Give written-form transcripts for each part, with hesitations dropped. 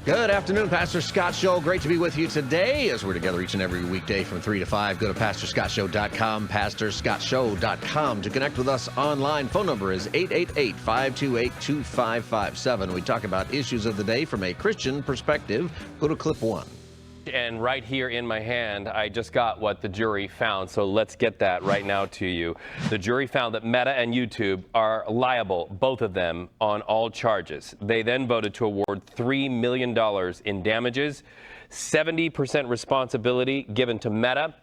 Good afternoon, Pastor Scott Show. Great to be with you today as we're together each and every weekday from 3 to 5. Go to pastorscottshow.com, pastorscottshow.com to connect with us online. Phone number is 888-528-2557. We talk about issues of the day from a Christian perspective. Go to clip 1. And right here in my hand, I just got what the jury found. So let's get that right now to you. The jury found that Meta and YouTube are liable, both of them, on all charges. They then voted to award $3 million in damages, 70% responsibility given to Meta,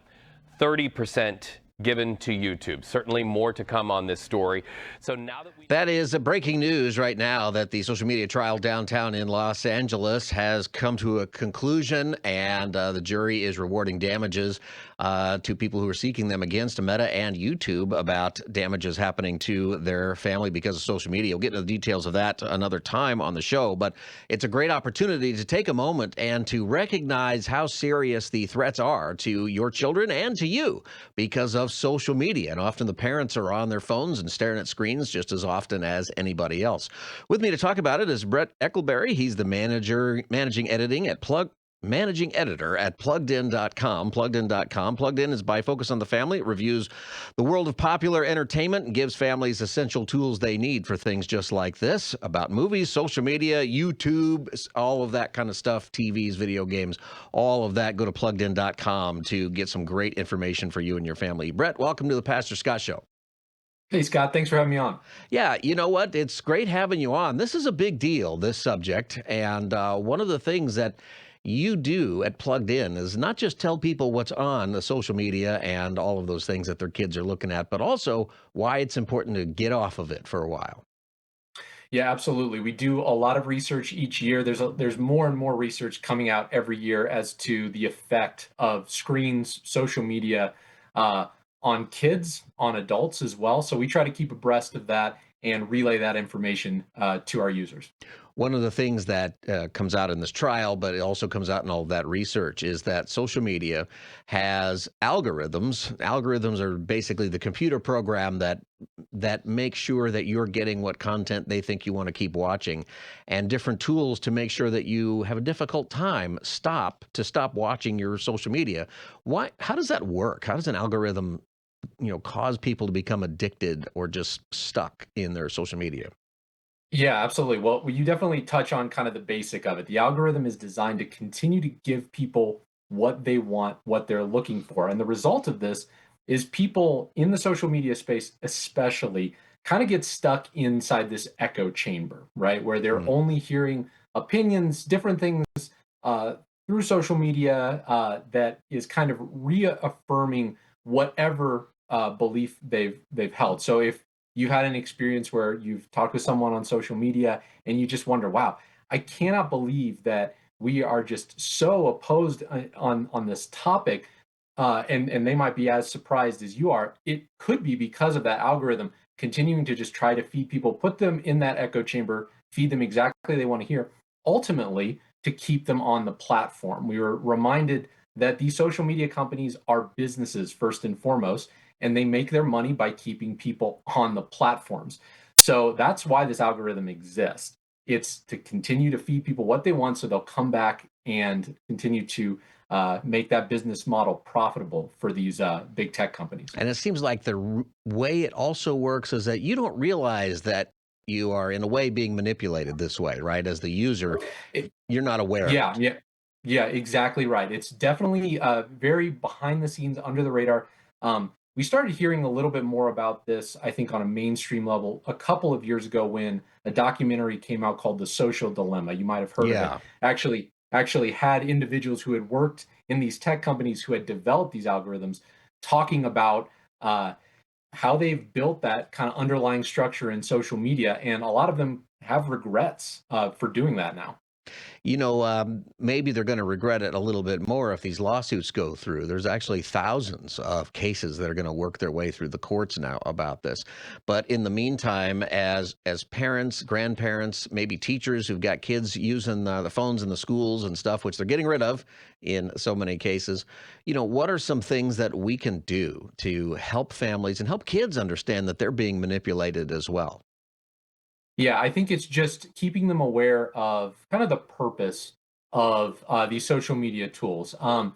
30% given to YouTube. Certainly more to come on this story. So now that is breaking news right now that the social media trial downtown in Los Angeles has come to a conclusion, and the jury is rewarding damages to people who are seeking them against Meta and YouTube about damages happening to their family because of social media. We'll get into the details of that another time on the show, but it's a great opportunity to take a moment and to recognize how serious the threats are to your children and to you because of social media. And often the parents are on their phones and staring at screens just as often as anybody else. With me to talk about it is Bret Eckelberry. He's the managing editor at pluggedin.com. Pluggedin.com. Plugged In is by Focus on the Family. It reviews the world of popular entertainment and gives families essential tools they need for things just like this, about movies, social media, YouTube, all of that kind of stuff, TVs, video games, all of that. Go to pluggedin.com to get some great information for you and your family. Bret, welcome to the Pastor Scott Show. Hey, Scott, thanks for having me on. Yeah, you know what? It's great having you on. This is a big deal, this subject. And one of the things that you do at Plugged In is not just tell people what's on the social media and all of those things that their kids are looking at, but also why it's important to get off of it for a while. Yeah, absolutely. We do a lot of research each year. There's more and more research coming out every year as to the effect of screens, social media, on kids, on adults as well. So we try to keep abreast of that and relay that information to our users. One of the things that comes out in this trial, but it also comes out in all of that research, is that social media has algorithms. Algorithms are basically the computer program that makes sure that you're getting what content they think you want to keep watching, and different tools to make sure that you have a difficult time stop watching your social media. Why? How does that work? How does an algorithm, cause people to become addicted or just stuck in their social media? Yeah, absolutely. Well, you definitely touch on kind of the basic of it. The algorithm is designed to continue to give people what they want, what they're looking for. And the result of this is people in the social media space, especially, kind of get stuck inside this echo chamber, right? Where they're only hearing opinions, different things uh, through social media that is kind of reaffirming whatever belief they've held. So if you had an experience where you've talked with someone on social media and you just wonder, wow, I cannot believe that we are just so opposed on this topic, and they might be as surprised as you are. It could be because of that algorithm continuing to just try to feed people, put them in that echo chamber, feed them exactly they want to hear, ultimately to keep them on the platform. We were reminded that these social media companies are businesses first and foremost, and they make their money by keeping people on the platforms. So that's why this algorithm exists. It's to continue to feed people what they want so they'll come back and continue to make that business model profitable for these big tech companies. And it seems like the way it also works is that you don't realize that you are in a way being manipulated this way, right? As the user, you're not aware of Yeah, it. yeah, exactly right. It's definitely very behind the scenes, under the radar. We started hearing a little bit more about this, I think, on a mainstream level a couple of years ago when a documentary came out called The Social Dilemma. You might have heard of it. Yeah. Actually had individuals who had worked in these tech companies who had developed these algorithms talking about how they've built that kind of underlying structure in social media, and a lot of them have regrets for doing that now. Maybe they're going to regret it a little bit more if these lawsuits go through. There's actually thousands of cases that are going to work their way through the courts now about this. But in the meantime, as parents, grandparents, maybe teachers who've got kids using the phones in the schools and stuff, which they're getting rid of in so many cases, what are some things that we can do to help families and help kids understand that they're being manipulated as well? Yeah, I think it's just keeping them aware of kind of the purpose of these social media tools. Uh,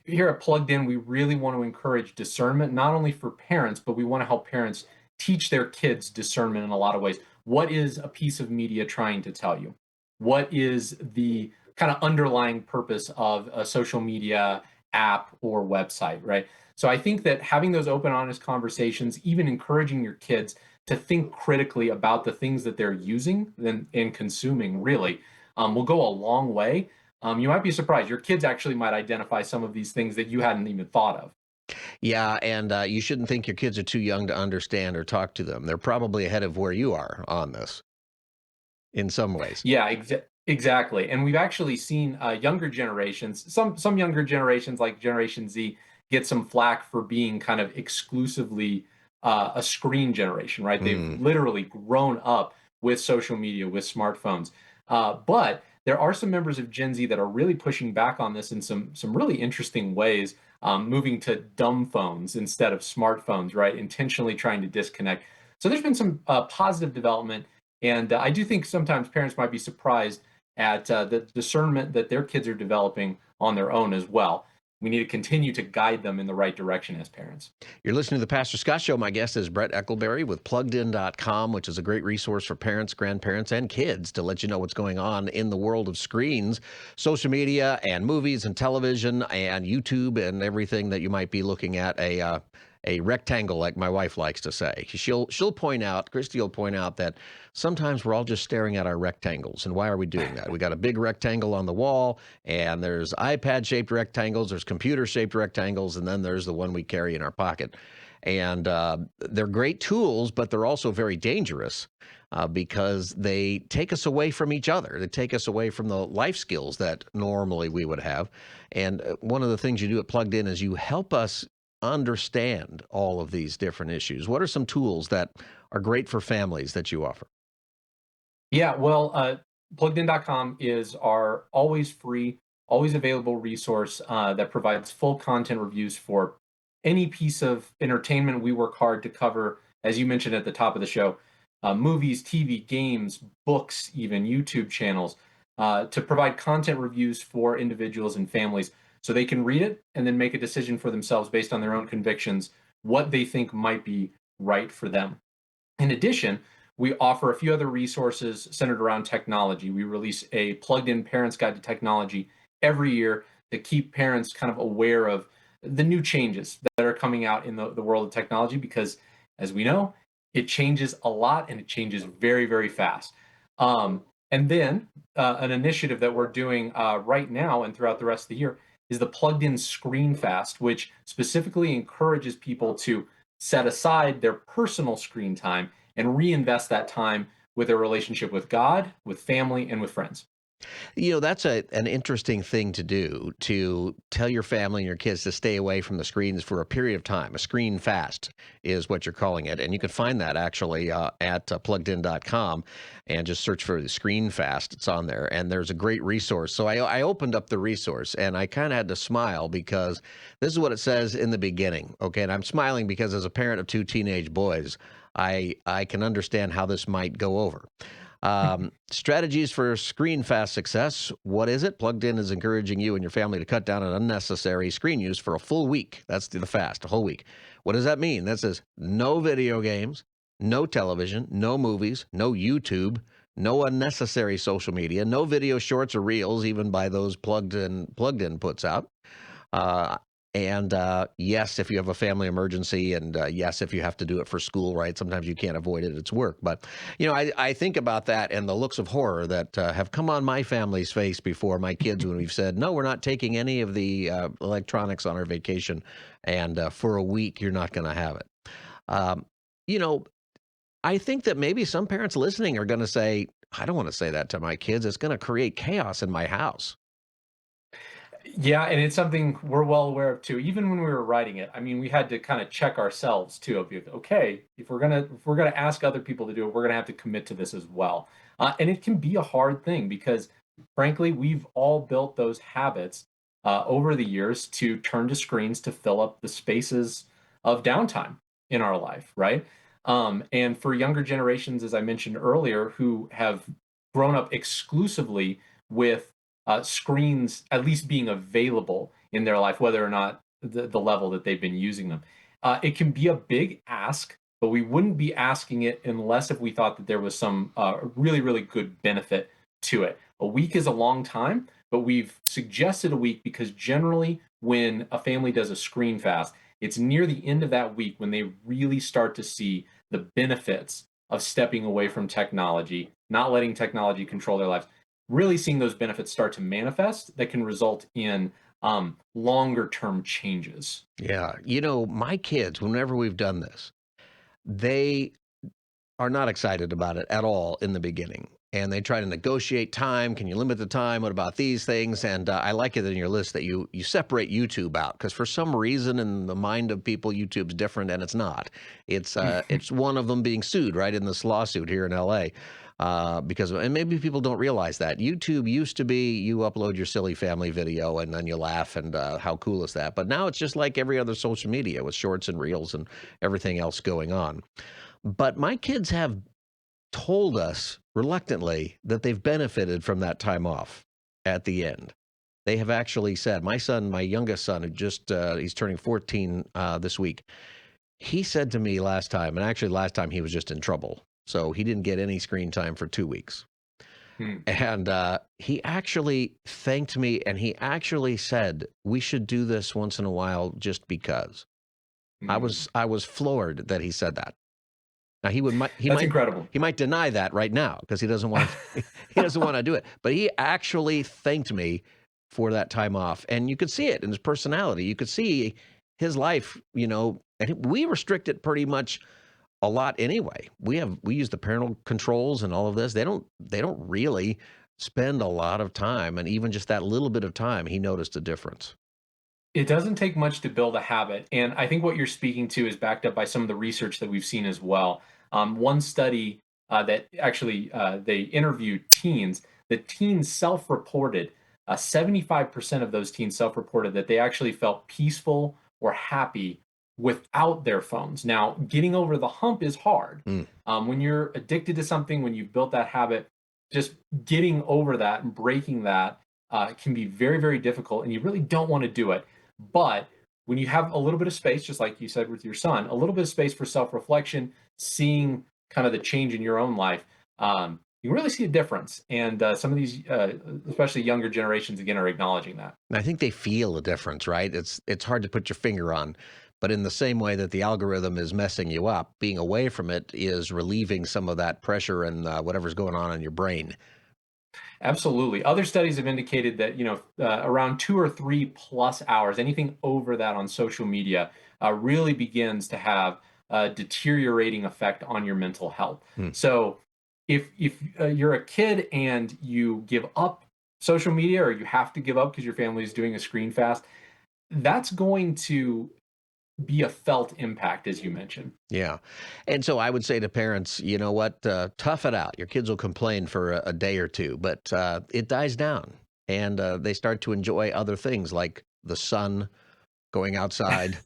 Here at Plugged In, we really want to encourage discernment, not only for parents, but we want to help parents teach their kids discernment in a lot of ways. What is a piece of media trying to tell you? What is the kind of underlying purpose of a social media app or website, right? So I think that having those open, honest conversations, even encouraging your kids to think critically about the things that they're using and consuming, really, will go a long way. You might be surprised. Your kids actually might identify some of these things that you hadn't even thought of. Yeah, and you shouldn't think your kids are too young to understand or talk to them. They're probably ahead of where you are on this in some ways. Yeah, exactly. And we've actually seen younger generations, some younger generations like Generation Z, get some flack for being kind of exclusively a screen generation, right? They've Mm. literally grown up with social media, with smartphones. But there are some members of Gen Z that are really pushing back on this in some really interesting ways, moving to dumb phones instead of smartphones, right? Intentionally trying to disconnect. So there's been some positive development, and I do think sometimes parents might be surprised at the discernment that their kids are developing on their own as well. We need to continue to guide them in the right direction as parents. You're listening to the Pastor Scott Show. My guest is Bret Eckelberry with pluggedin.com, which is a great resource for parents, grandparents, and kids to let you know what's going on in the world of screens, social media, and movies and television and YouTube and everything that you might be looking at. A rectangle, like my wife likes to say. She'll point out, Christy will point out that sometimes we're all just staring at our rectangles. And why are we doing that? We got a big rectangle on the wall, and there's iPad-shaped rectangles, there's computer-shaped rectangles, and then there's the one we carry in our pocket. And they're great tools, but they're also very dangerous because they take us away from each other. They take us away from the life skills that normally we would have. And one of the things you do at Plugged In is you help us understand all of these different issues. What are some tools that are great for families that you offer? Yeah, well, pluggedin.com is our always free, always available resource that provides full content reviews for any piece of entertainment we work hard to cover, as you mentioned at the top of the show, movies, TV, games, books, even YouTube channels, to provide content reviews for individuals and families so they can read it and then make a decision for themselves based on their own convictions, what they think might be right for them. In addition, we offer a few other resources centered around technology. We release a plugged in parents guide to technology every year to keep parents kind of aware of the new changes that are coming out in the world of technology because, as we know, it changes a lot and it changes very, very fast. And then an initiative that we're doing right now and throughout the rest of the year is the plugged in screen fast, which specifically encourages people to set aside their personal screen time and reinvest that time with their relationship with God, with family, and with friends. You know, that's an interesting thing to do, to tell your family and your kids to stay away from the screens for a period of time. A screen fast is what you're calling it. And you can find that actually at pluggedin.com and just search for the screen fast. It's on there. And there's a great resource. So I opened up the resource and I kind of had to smile because this is what it says in the beginning. Okay. And I'm smiling because as a parent of two teenage boys, I can understand how this might go over. Strategies for screen fast success. What is it? Plugged In is encouraging you and your family to cut down on unnecessary screen use for a full week. That's the fast, a whole week. What does that mean? That says no video games, no television, no movies, no YouTube, no unnecessary social media, no video shorts or reels, even by those plugged in puts out. Uh, and yes, if you have a family emergency, and yes, if you have to do it for school, right? Sometimes you can't avoid it; it's work. But you know, I think about that and the looks of horror that have come on my family's face before, my kids, when we've said, "No, we're not taking any of the electronics on our vacation, and for a week, you're not going to have it." Um, you know, I think that maybe some parents listening are going to say, "I don't want to say that to my kids. It's going to create chaos in my house." Yeah, and it's something we're well aware of too. Even when we were writing it, I mean, we had to kind of check ourselves too. Okay, if we're gonna ask other people to do it, we're gonna have to commit to this as well. And it can be a hard thing because, frankly, we've all built those habits over the years to turn to screens to fill up the spaces of downtime in our life, right? And for younger generations, as I mentioned earlier, who have grown up exclusively with screens at least being available in their life, whether or not the level that they've been using them. It can be a big ask, but we wouldn't be asking it unless if we thought that there was some really, really good benefit to it. A week is a long time, but we've suggested a week because generally when a family does a screen fast, it's near the end of that week when they really start to see the benefits of stepping away from technology, not letting technology control their lives, really seeing those benefits start to manifest that can result in longer term changes. Yeah. My kids, whenever we've done this, they are not excited about it at all in the beginning. And they try to negotiate time. Can you limit the time? What about these things? And I like it in your list that you separate YouTube out because for some reason in the mind of people, YouTube's different, and it's not. It's one of them being sued right in this lawsuit here in L.A. And maybe people don't realize that YouTube used to be you upload your silly family video and then you laugh and how cool is that? But now it's just like every other social media with shorts and reels and everything else going on. But my kids have told us reluctantly that they've benefited from that time off at the end. They have actually said, my youngest son, who he's turning 14 this week, he said to me last time, and actually last time he was just in trouble. So he didn't get any screen time for 2 weeks. And he actually thanked me and he actually said, we should do this once in a while just because. I was floored that he said that. Now Incredible. He might deny that right now because he doesn't want to do it. But he actually thanked me for that time off, and you could see it in his personality. You could see his life. And we restrict it pretty much a lot anyway. We use the parental controls and all of this. They don't really spend a lot of time, and even just that little bit of time, he noticed a difference. It doesn't take much to build a habit. And I think what you're speaking to is backed up by some of the research that we've seen as well. One study that actually they interviewed teens, the teens self-reported, 75% of those teens self-reported that they actually felt peaceful or happy without their phones. Now, getting over the hump is hard. When you're addicted to something, when you've built that habit, just getting over that and breaking that can be very, very difficult, and you really don't want to do it. But when you have a little bit of space, just like you said with your son, a little bit of space for self-reflection, seeing kind of the change in your own life, you really see a difference. And some of these, especially younger generations, again, are acknowledging that. And I think they feel a difference, right? It's hard to put your finger on. But in the same way that the algorithm is messing you up, being away from it is relieving some of that pressure and whatever's going on in your brain. Absolutely. Other studies have indicated that, around 2 or 3 plus hours, anything over that on social media really begins to have a deteriorating effect on your mental health. So if you're a kid and you give up social media, or you have to give up because your family is doing a screen fast, that's going to be a felt impact, as you mentioned. Yeah. And so I would say to parents, you know what, tough it out. Your kids will complain for a day or two, but it dies down and they start to enjoy other things like the sun, going outside,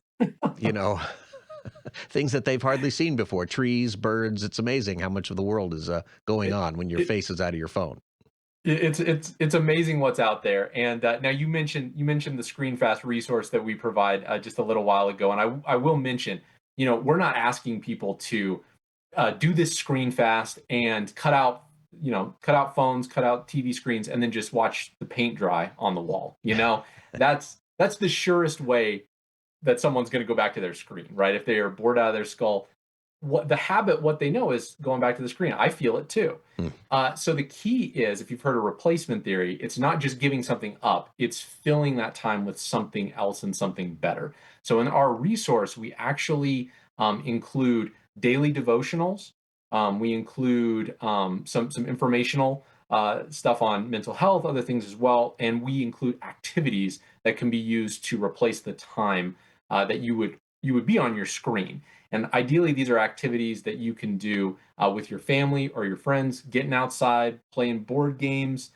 things that they've hardly seen before, trees, birds. It's amazing how much of the world is going on when your face is out of your phone. It's amazing what's out there. And now you mentioned the ScreenFast resource that we provide just a little while ago, and I will mention, we're not asking people to do this ScreenFast and cut out phones, cut out TV screens, and then just watch the paint dry on the wall. That's the surest way that someone's going to go back to their screen, right? If they are bored out of their skull. What they know is going back to the screen. I feel it too. So the key is, if you've heard of replacement theory, it's not just giving something up, it's filling that time with something else and something better. So in our resource, we actually include daily devotionals. We include some informational stuff on mental health, other things as well. And we include activities that can be used to replace the time that you would be on your screen. And ideally, these are activities that you can do with your family or your friends, getting outside, playing board games,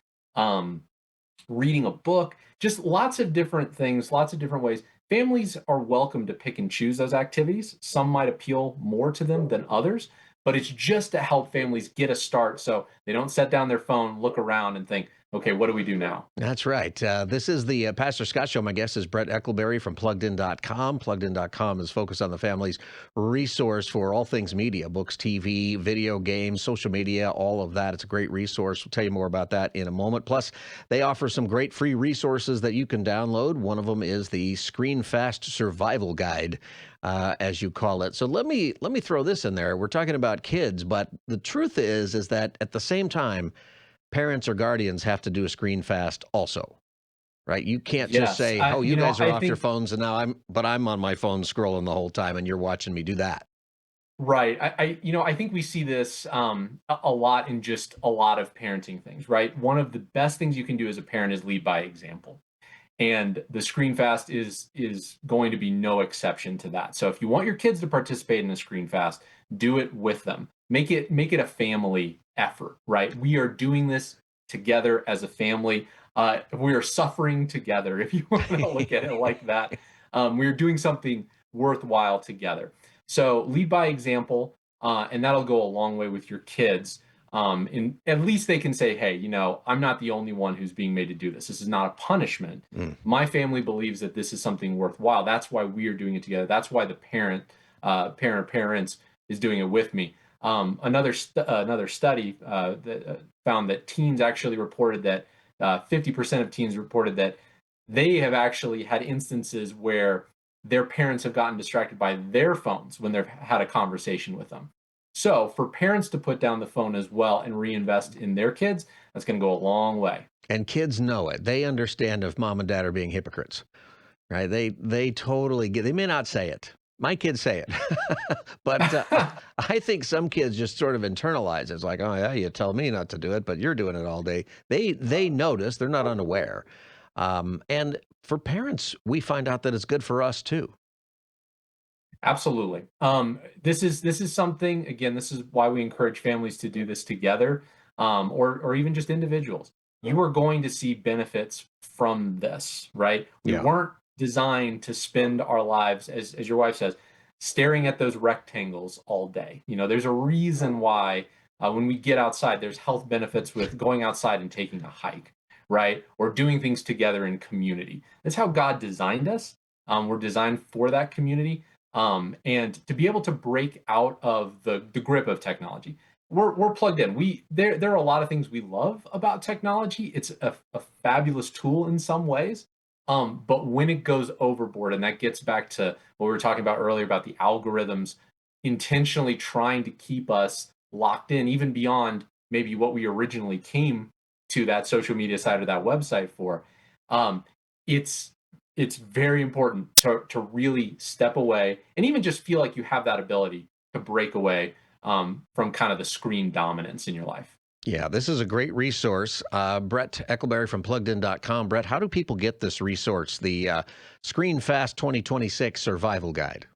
reading a book, just lots of different things, lots of different ways. Families are welcome to pick and choose those activities. Some might appeal more to them than others, but it's just to help families get a start so they don't set down their phone, look around and think, okay, what do we do now? That's right. This is the Pastor Scott Show. My guest is Bret Eckelberry from PluggedIn.com. PluggedIn.com is focused on the family's resource for all things media, books, TV, video games, social media, all of that. It's a great resource. We'll tell you more about that in a moment. Plus, they offer some great free resources that you can download. One of them is the Screen Fast Survival Guide, as you call it. So let me throw this in there. We're talking about kids, but the truth is that at the same time, parents or guardians have to do a screen fast also, right? You can't just Yes, say, "Oh, you guys are I off your think phones," and now I'm on my phone scrolling the whole time, and you're watching me do that. right. I think we see this a lot in just a lot of parenting things, right? One of the best things you can do as a parent is lead by example. And the screen fast is going to be no exception to that. So if you want your kids to participate in a screen fast, do it with them. Make it a family effort, right? We are doing this together as a family. We are suffering together, if you want to look at it like that. We're doing something worthwhile together. So lead by example, and that'll go a long way with your kids. And at least they can say, hey, I'm not the only one who's being made to do this. This is not a punishment. Mm. My family believes that this is something worthwhile. That's why we are doing it together. That's why the parents is doing it with me. Another study that found that teens actually reported that 50% of teens reported that they have actually had instances where their parents have gotten distracted by their phones when they've had a conversation with them. So for parents to put down the phone as well and reinvest in their kids, that's going to go a long way. And kids know it. They understand if mom and dad are being hypocrites, right? They totally get. They may not say it. My kids say it, but I think some kids just sort of internalize it. It's like, oh yeah, you tell me not to do it, but you're doing it all day. They notice. They're not unaware. And for parents, we find out that it's good for us too. Absolutely. This is something, again, this is why we encourage families to do this together, or even just individuals. You are going to see benefits from this, right? We Yeah. weren't designed to spend our lives, as your wife says, staring at those rectangles all day. There's a reason why when we get outside, there's health benefits with going outside and taking a hike, right? Or doing things together in community. That's how God designed us. We're designed for that community, and to be able to break out of the grip of technology. We're plugged in. There are a lot of things we love about technology. It's a fabulous tool in some ways, but when it goes overboard, and that gets back to what we were talking about earlier about the algorithms intentionally trying to keep us locked in, even beyond maybe what we originally came to that social media side or that website for. Um, it's it's very important to really step away and even just feel like you have that ability to break away from kind of the screen dominance in your life. Yeah, this is a great resource. Bret Eckelberry from PluggedIn.com. Bret, how do people get this resource, the Screen Fast 2026 Survival Guide?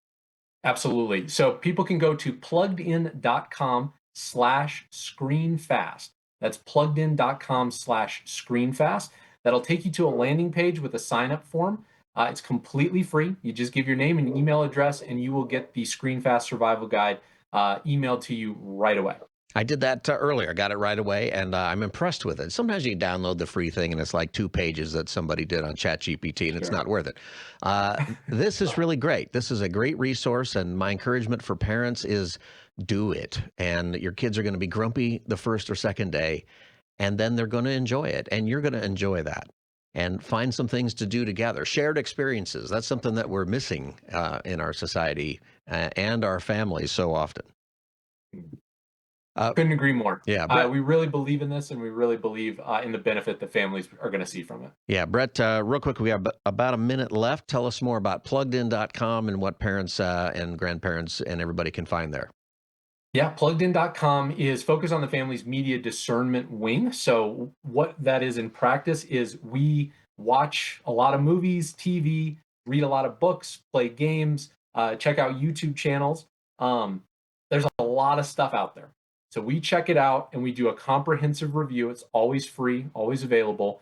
Absolutely. So people can go to pluggedin.com/screenfast. That's pluggedin.com/screenfast. That'll take you to a landing page with a sign up form. It's completely free. You just give your name and email address, and you will get the Screenfast Survival Guide emailed to you right away. I did that earlier. Got it right away, and I'm impressed with it. Sometimes you download the free thing, and it's like 2 pages that somebody did on ChatGPT, and it's Sure. not worth it. This is really great. This is a great resource, and my encouragement for parents is do it. And your kids are going to be grumpy the first or second day, and then they're going to enjoy it, and you're going to enjoy that. And find some things to do together. Shared experiences. That's something that we're missing in our society and our families so often. Couldn't agree more. Yeah, Bret. We really believe in this, and we really believe in the benefit that families are going to see from it. Yeah, Bret, real quick, we have about a minute left. Tell us more about pluggedin.com and what parents and grandparents and everybody can find there. Yeah, pluggedin.com is focused on the family's media discernment wing. So, what that is in practice is we watch a lot of movies, TV, read a lot of books, play games, check out YouTube channels. There's a lot of stuff out there. So, we check it out and we do a comprehensive review. It's always free, always available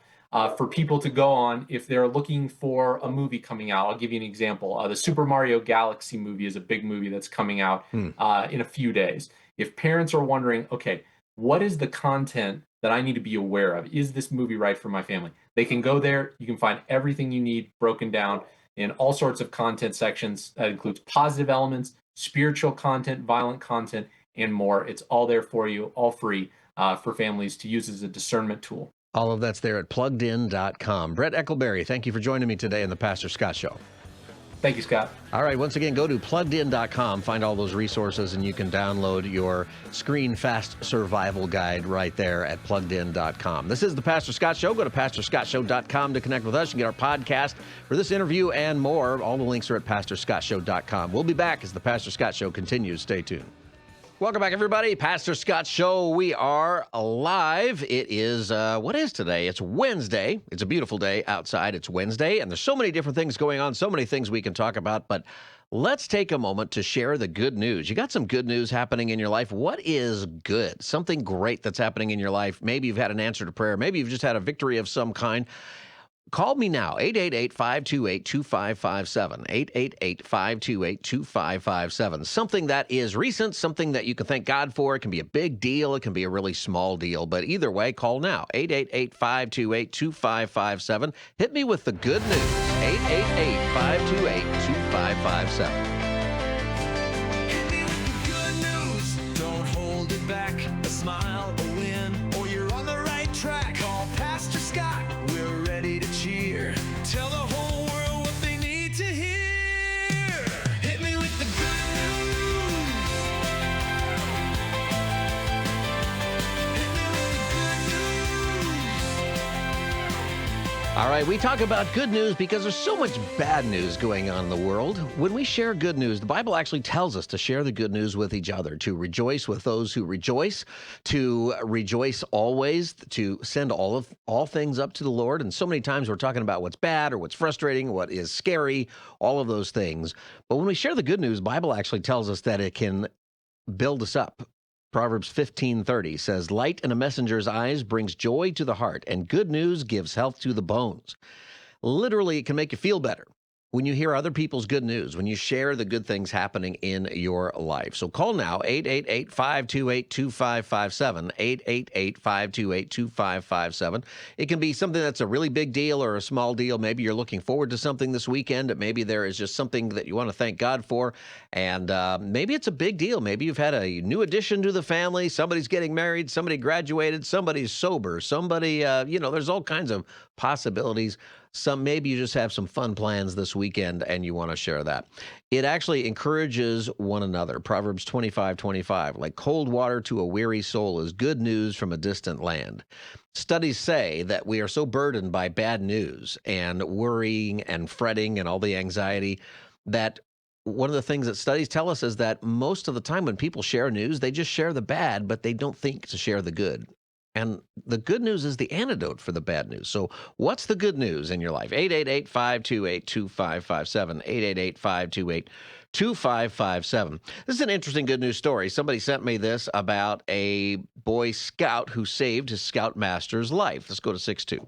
for people to go on if they're looking for a movie coming out. I'll give you an example. The Super Mario Galaxy movie is a big movie that's coming out in a few days. If parents are wondering, okay, what is the content that I need to be aware of? Is this movie right for my family? They can go there. You can find everything you need broken down in all sorts of content sections. That includes positive elements, spiritual content, violent content, and more. It's all there for you, all free for families to use as a discernment tool. All of that's there at pluggedin.com. Bret Eckelberry, thank you for joining me today in the Pastor Scott Show. Thank you, Scott. All right, once again, go to pluggedin.com, find all those resources, and you can download your Screen Fast Survival Guide right there at pluggedin.com. This is the Pastor Scott Show. Go to pastorscottshow.com to connect with us. You can get our podcast for this interview and more. All the links are at pastorscottshow.com. We'll be back as the Pastor Scott Show continues. Stay tuned. Welcome back, everybody. Pastor Scott Show. We are live. It is, what is today? It's Wednesday. It's a beautiful day outside. It's Wednesday, and there's so many different things going on, so many things we can talk about, but let's take a moment to share the good news. You got some good news happening in your life. What is good? Something great that's happening in your life. Maybe you've had an answer to prayer. Maybe you've just had a victory of some kind. Call me now, 888-528-2557, 888-528-2557. Something that is recent, something that you can thank God for. It can be a big deal. It can be a really small deal. But either way, call now, 888-528-2557. Hit me with the good news, 888-528-2557. Don't hold it back, a smile, a win, or you're on the right track. Call Pastor Scott, we're ready to cheer. Tell the whole world what they need to hear. Hit me with the good news. Hit me with the good news. All right, we talk about good news because there's so much bad news going on in the world. When we share good news, the Bible actually tells us to share the good news with each other, to rejoice with those who rejoice, to rejoice always, to send all things up to the Lord. And so many times we're talking about what's bad or what's frustrating, what is scary, all of those things. But when we share the good news, the Bible actually tells us that it can build us up. Proverbs 15:30 says, "Light in a messenger's eyes brings joy to the heart, and good news gives health to the bones." Literally, it can make you feel better when you hear other people's good news, when you share the good things happening in your life. So call now, 888-528-2557, 888-528-2557. It can be something that's a really big deal or a small deal. Maybe you're looking forward to something this weekend. Maybe there is just something that you want to thank God for. And maybe it's a big deal. Maybe you've had a new addition to the family. Somebody's getting married. Somebody graduated. Somebody's sober. Somebody, there's all kinds of possibilities. Maybe you just have some fun plans this weekend and you want to share that. It actually encourages one another. Proverbs 25:25, like cold water to a weary soul is good news from a distant land. Studies say that we are so burdened by bad news and worrying and fretting and all the anxiety that one of the things that studies tell us is that most of the time when people share news, they just share the bad, but they don't think to share the good. And the good news is the antidote for the bad news. So what's the good news in your life? 888-528-2557, 888-528-2557. This is an interesting good news story. Somebody sent me this about a Boy Scout who saved his Scoutmaster's life. Let's go to 6-2.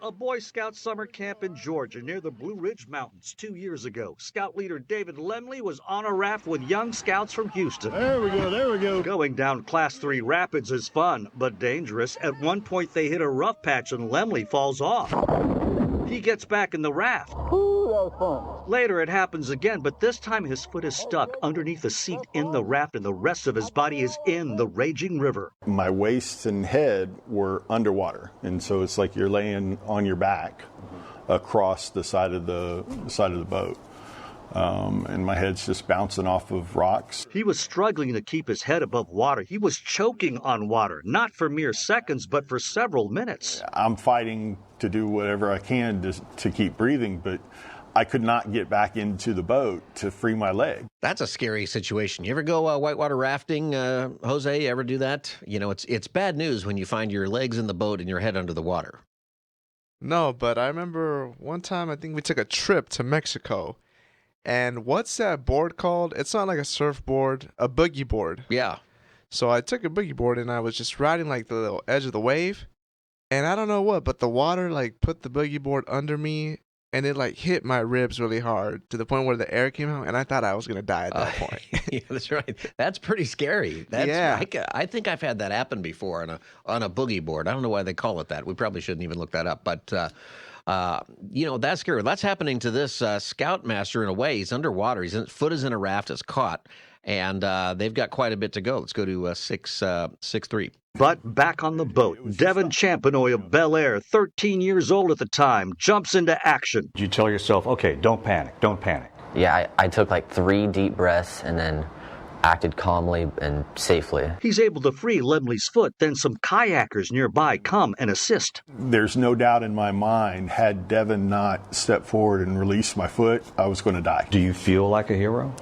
A Boy Scout summer camp in Georgia near the Blue Ridge Mountains 2 years ago. Scout leader David Lemley was on a raft with young scouts from Houston. There we go. Going down Class 3 rapids is fun, but dangerous. At one point, they hit a rough patch and Lemley falls off. He gets back in the raft. Ooh, that was fun. Later, it happens again, but this time his foot is stuck underneath the seat in the raft and the rest of his body is in the raging river. My waist and head were underwater, and so it's like you're laying on your back across the side of the boat. And my head's just bouncing off of rocks. He was struggling to keep his head above water. He was choking on water, not for mere seconds, but for several minutes. I'm fighting to do whatever I can to keep breathing, but I could not get back into the boat to free my leg. That's a scary situation. You ever go whitewater rafting, Jose? You ever do that? You know, it's bad news when you find your legs in the boat and your head under the water. No, but I remember one time I think we took a trip to Mexico. And what's that board called? It's not like a surfboard, a boogie board. Yeah. So I took a boogie board and I was just riding like the little edge of the wave. And I don't know what, but the water like put the boogie board under me and it like hit my ribs really hard to the point where the air came out and I thought I was going to die at that point. Yeah, that's right. That's pretty scary. That's, Yeah. I think I've had that happen before on a boogie board. I don't know why they call it that. We probably shouldn't even look that up. But that's scary. That's happening to this scoutmaster in a way. He's underwater. His foot is in a raft. It's caught, and they've got quite a bit to go. Let's go to 6-3. But back on the boat, Devin Champenoy of Bel Air, 13 years old at the time, jumps into action. You tell yourself, okay, don't panic, don't panic. Yeah, I took like 3 deep breaths and then acted calmly and safely. He's able to free Lemley's foot, then some kayakers nearby come and assist. There's no doubt in my mind, had Devin not stepped forward and released my foot, I was going to die. Do you feel like a hero?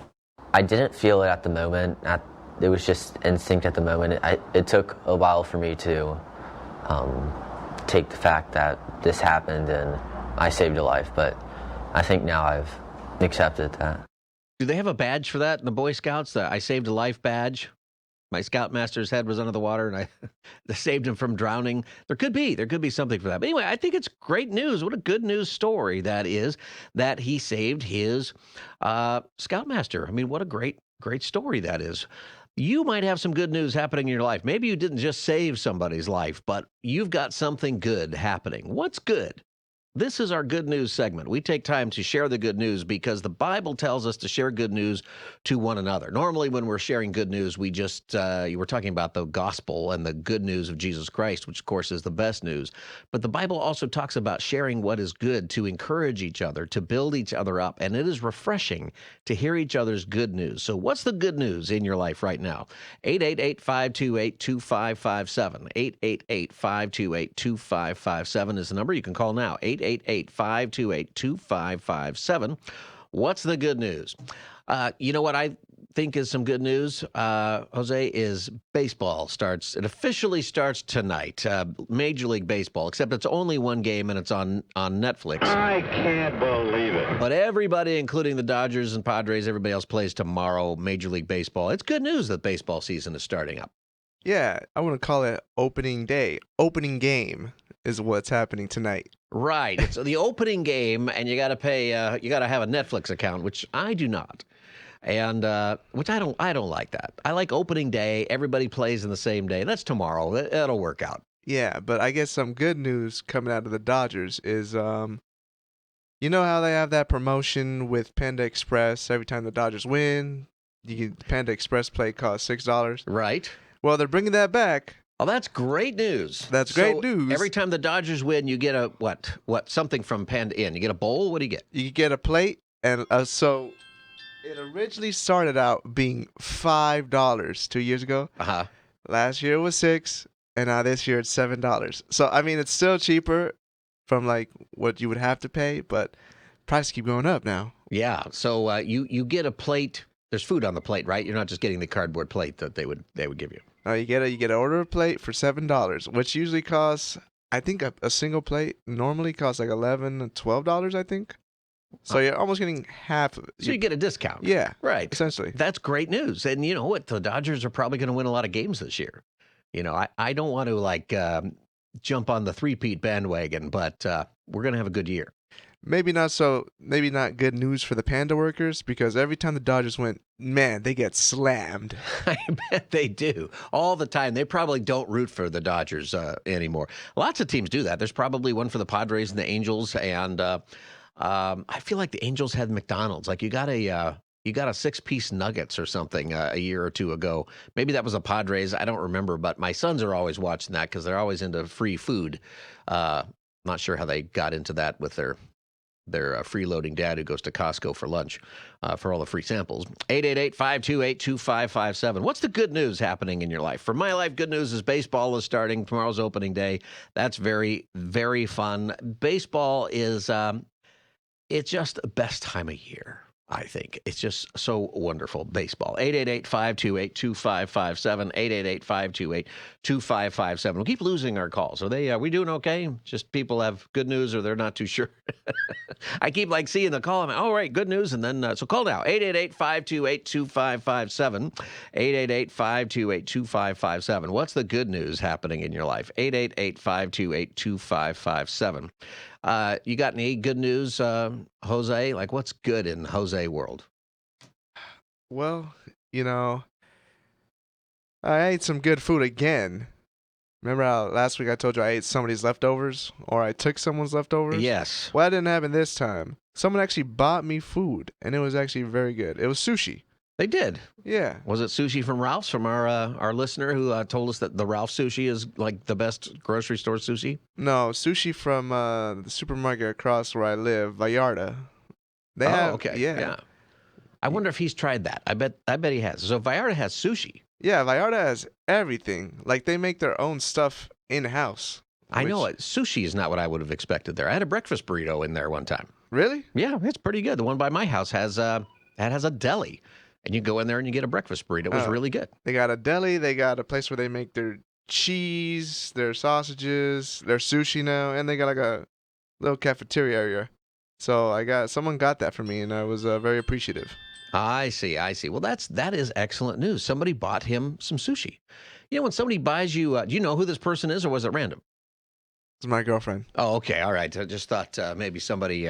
I didn't feel it at the moment. It was just instinct at the moment. It took a while for me to take the fact that this happened and I saved a life, but I think now I've accepted that. Do they have a badge for that in the Boy Scouts? The I saved a life badge. My scoutmaster's head was under the water, and I saved him from drowning. There could be something for that. But anyway, I think it's great news. What a good news story that is, that he saved his scoutmaster. I mean, what a great story that is. You might have some good news happening in your life. Maybe you didn't just save somebody's life, but you've got something good happening. What's good? This is our good news segment. We take time to share the good news because the Bible tells us to share good news to one another. Normally, when we're sharing good news, we just we're talking about the gospel and the good news of Jesus Christ, which, of course, is the best news. But the Bible also talks about sharing what is good to encourage each other, to build each other up. And it is refreshing to hear each other's good news. So what's the good news in your life right now? 888-528-2557. 888-528-2557 is the number. You can call now. 888-528-2557. What's the good news? You know what I think is some good news, Jose, is baseball starts. It officially starts tonight, Major League Baseball, except it's only one game and it's on Netflix. I can't believe it. But everybody, including the Dodgers and Padres, everybody else plays tomorrow, Major League Baseball. It's good news that baseball season is starting up. Yeah, I want to call it opening day. Opening game is what's happening tonight. Right. It's the opening game, and you got to pay. You got to have a Netflix account, which I do not, and which I don't like that. I like opening day. Everybody plays in the same day. That's tomorrow. That'll work out. Yeah, but I guess some good news coming out of the Dodgers is, you know how they have that promotion with Panda Express every time the Dodgers win? Panda Express plate costs $6. Right. Well, they're bringing that back. Oh, that's great news. That's great news. Every time the Dodgers win, you get a what? Something from Panda Inn. You get a bowl. What do you get? You get a plate, and so it originally started out being $5 2 years ago. Uh-huh. Last year it was $6, and now this year it's $7. So I mean, it's still cheaper from like what you would have to pay, but prices keep going up now. Yeah. So you get a plate. There's food on the plate, right? You're not just getting the cardboard plate that they would give you. You get an order plate for $7, which usually costs, I think a single plate normally costs like $11 and $12, I think. So you're almost getting half of it. So you get a discount. Yeah, right. Essentially. That's great news. And you know what? The Dodgers are probably going to win a lot of games this year. You know, I don't want to jump on the three-peat bandwagon, but we're going to have a good year. Maybe not good news for the Panda workers, because every time the Dodgers win, man, they get slammed. I bet they do all the time. They probably don't root for the Dodgers anymore. Lots of teams do that. There's probably one for the Padres and the Angels, and I feel like the Angels had McDonald's. Like you got a 6-piece nuggets or something a year or two ago. Maybe that was the Padres. I don't remember, but my sons are always watching that because they're always into free food. Not sure how they got into that with their freeloading dad who goes to Costco for lunch for all the free samples. 888-528-2557. What's the good news happening in your life? For my life, good news is baseball is starting. Tomorrow's opening day. That's very, very fun. Baseball is it's just the best time of year, I think. It's just so wonderful, baseball. 888-528-2557, 888-528-2557. We'll keep losing our calls. Are we doing okay? Just people have good news or they're not too sure. I keep seeing the call. I'm like, all right, good news. And then, so call now, 888-528-2557, 888-528-2557. What's the good news happening in your life? 888-528-2557. You got any good news, Jose? What's good in Jose world? Well, you know, I ate some good food again. Remember how last week I told you I ate somebody's leftovers, or I took someone's leftovers? Yes. Well, that didn't happen this time. Someone actually bought me food, and it was actually very good. It was sushi. They did. Yeah. Was it sushi from Ralph's, from our listener who told us that the Ralph sushi is like the best grocery store sushi? No, sushi from the supermarket across where I live, Vallarta. They have, okay. Yeah. I wonder if he's tried that. I bet he has. So Vallarta has sushi. Yeah, Vallarta has everything. Like, they make their own stuff in-house. I know it. Sushi is not what I would have expected there. I had a breakfast burrito in there one time. Really? Yeah, it's pretty good. The one by my house has a deli, and you go in there and you get a breakfast burrito. It was really good. They got a deli. They got a place where they make their cheese, their sausages, their sushi now, and they got like a little cafeteria area. So someone got that for me, and I was very appreciative. I see. Well, that is excellent news. Somebody bought him some sushi. You know, when somebody buys you, do you know who this person is, or was it random? It's my girlfriend. Oh, okay. All right. I just thought maybe somebody,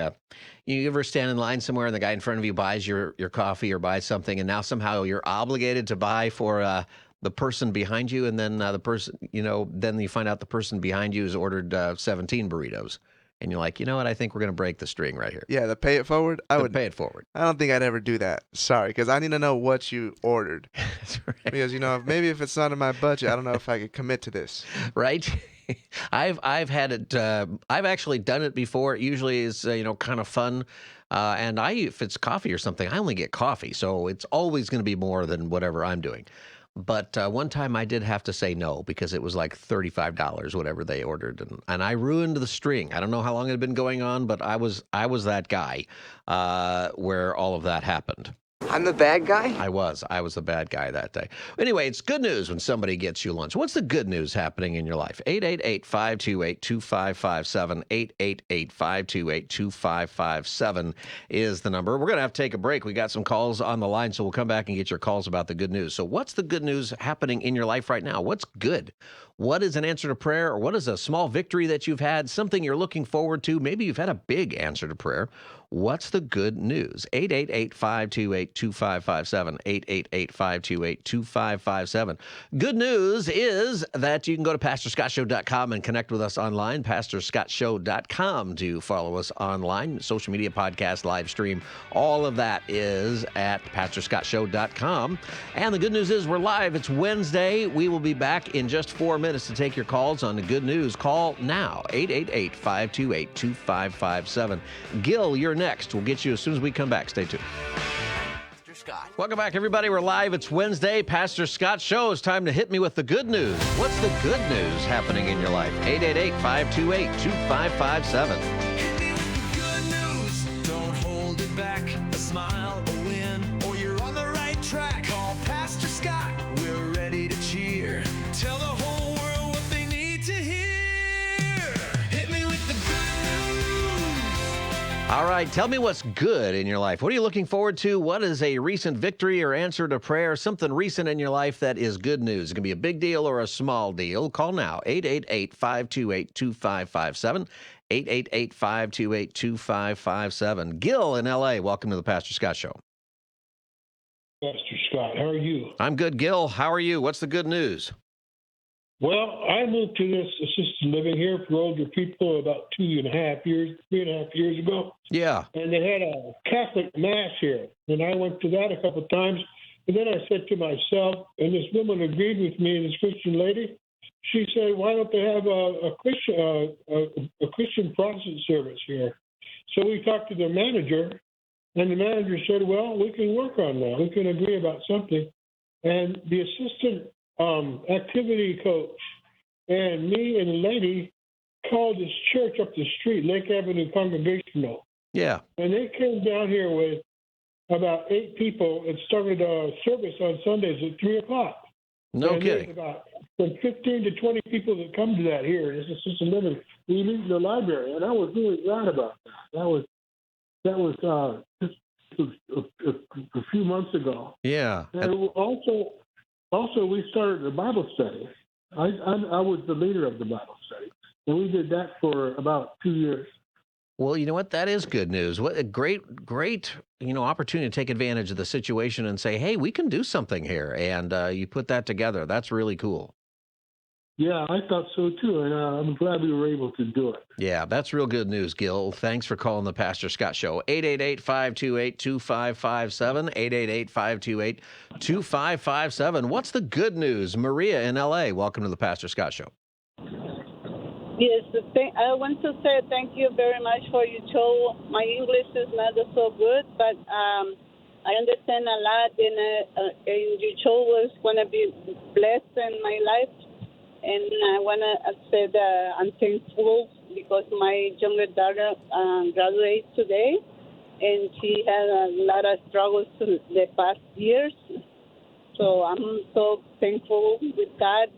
you ever stand in line somewhere and the guy in front of you buys your coffee or buys something, and now somehow you're obligated to buy for the person behind you, and then the person, then you find out the person behind you has ordered 17 burritos. And you're like, you know what? I think we're going to break the string right here. Yeah, the pay it forward? I would pay it forward. I don't think I'd ever do that. Sorry, because I need to know what you ordered. That's right. Because, maybe if it's not in my budget, I don't know if I could commit to this. Right? I've had it. I've actually done it before. It usually is kind of fun. And if it's coffee or something, I only get coffee, so it's always going to be more than whatever I'm doing. But one time I did have to say no because it was like $35, whatever they ordered, and I ruined the string. I don't know how long it had been going on, but I was that guy where all of that happened. I'm the bad guy? I was the bad guy that day. Anyway, it's good news when somebody gets you lunch. What's the good news happening in your life? 888-528-2557. 888-528-2557 is the number. We're going to have to take a break. We got some calls on the line, so we'll come back and get your calls about the good news. So what's the good news happening in your life right now? What's good? What is an answer to prayer, or what is a small victory that you've had, something you're looking forward to? Maybe you've had a big answer to prayer. What's the good news? 888-528-2557. 888-528-2557. Good news is that you can go to PastorScottShow.com and connect with us online. PastorScottShow.com to follow us online. Social media, podcast, live stream, all of that is at PastorScottShow.com. And the good news is we're live. It's Wednesday. We will be back in just 4 minutes to take your calls on the good news. Call now, 888-528-2557. Gil, you're next. We'll get you as soon as we come back. Stay tuned. Pastor Scott. Welcome back, everybody. We're live. It's Wednesday. Pastor Scott Show. It's time to hit me with the good news. What's the good news happening in your life? 888-528-2557. Hit me with the good news. Don't hold it back. A smile, a win, or you're on the right track. Call Pastor Scott. We're ready to cheer. Tell the whole world what they need to hear. Hit me with the good news. All right, tell me what's good in your life. What are you looking forward to? What is a recent victory or answer to prayer? Something recent in your life that is good news. It can be a big deal or a small deal. Call now, 888-528-2557. 888-528-2557. Gil in L.A., welcome to the Pastor Scott Show. Pastor Scott, how are you? I'm good, Gil. How are you? What's the good news? Well, I moved to this assisted living here for older people about 3.5 years ago. Yeah. And they had a Catholic mass here. And I went to that a couple of times. And then I said to myself, and this woman agreed with me, this Christian lady, she said, why don't they have a Christian Protestant service here? So we talked to the manager, and the manager said, well, we can work on that. We can agree about something. And the assistant activity coach and me and the lady called this church up the street, Lake Avenue Congregational. Yeah. And they came down here with about 8 people and started a service on Sundays at 3 o'clock. No and kidding. There's about from 15 to 20 people that come to that here. This is assisted living. We meet in the library, and I was really glad about that. That was just a few months ago. Yeah. And also, we started a Bible study. I was the leader of the Bible study, and we did that for about 2 years. Well, you know what? That is good news. What a great, opportunity to take advantage of the situation and say, hey, we can do something here. And you put that together. That's really cool. Yeah, I thought so too, and I'm glad we were able to do it. Yeah, that's real good news, Gil. Thanks for calling the Pastor Scott Show. 888-528-2557, 888-528-2557. What's the good news? Maria in L.A., welcome to the Pastor Scott Show. Yes, I want to say thank you very much for your show. My English is not so good, but I understand a lot, and your show was going to be blessed in my life. And I want to say that I'm thankful because my younger daughter graduated today, and she had a lot of struggles the past years. So I'm so thankful with God,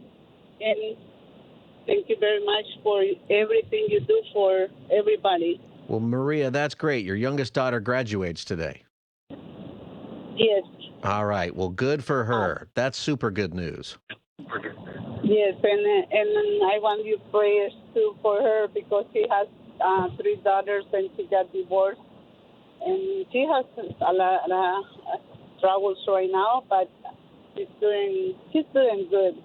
and thank you very much for everything you do for everybody. Well, Maria, that's great. Your youngest daughter graduates today. Yes. All right. Well, good for her. That's super good news. Yes, and I want you prayers too for her because she has 3 daughters and she got divorced, and she has a lot of struggles right now, but she's doing good.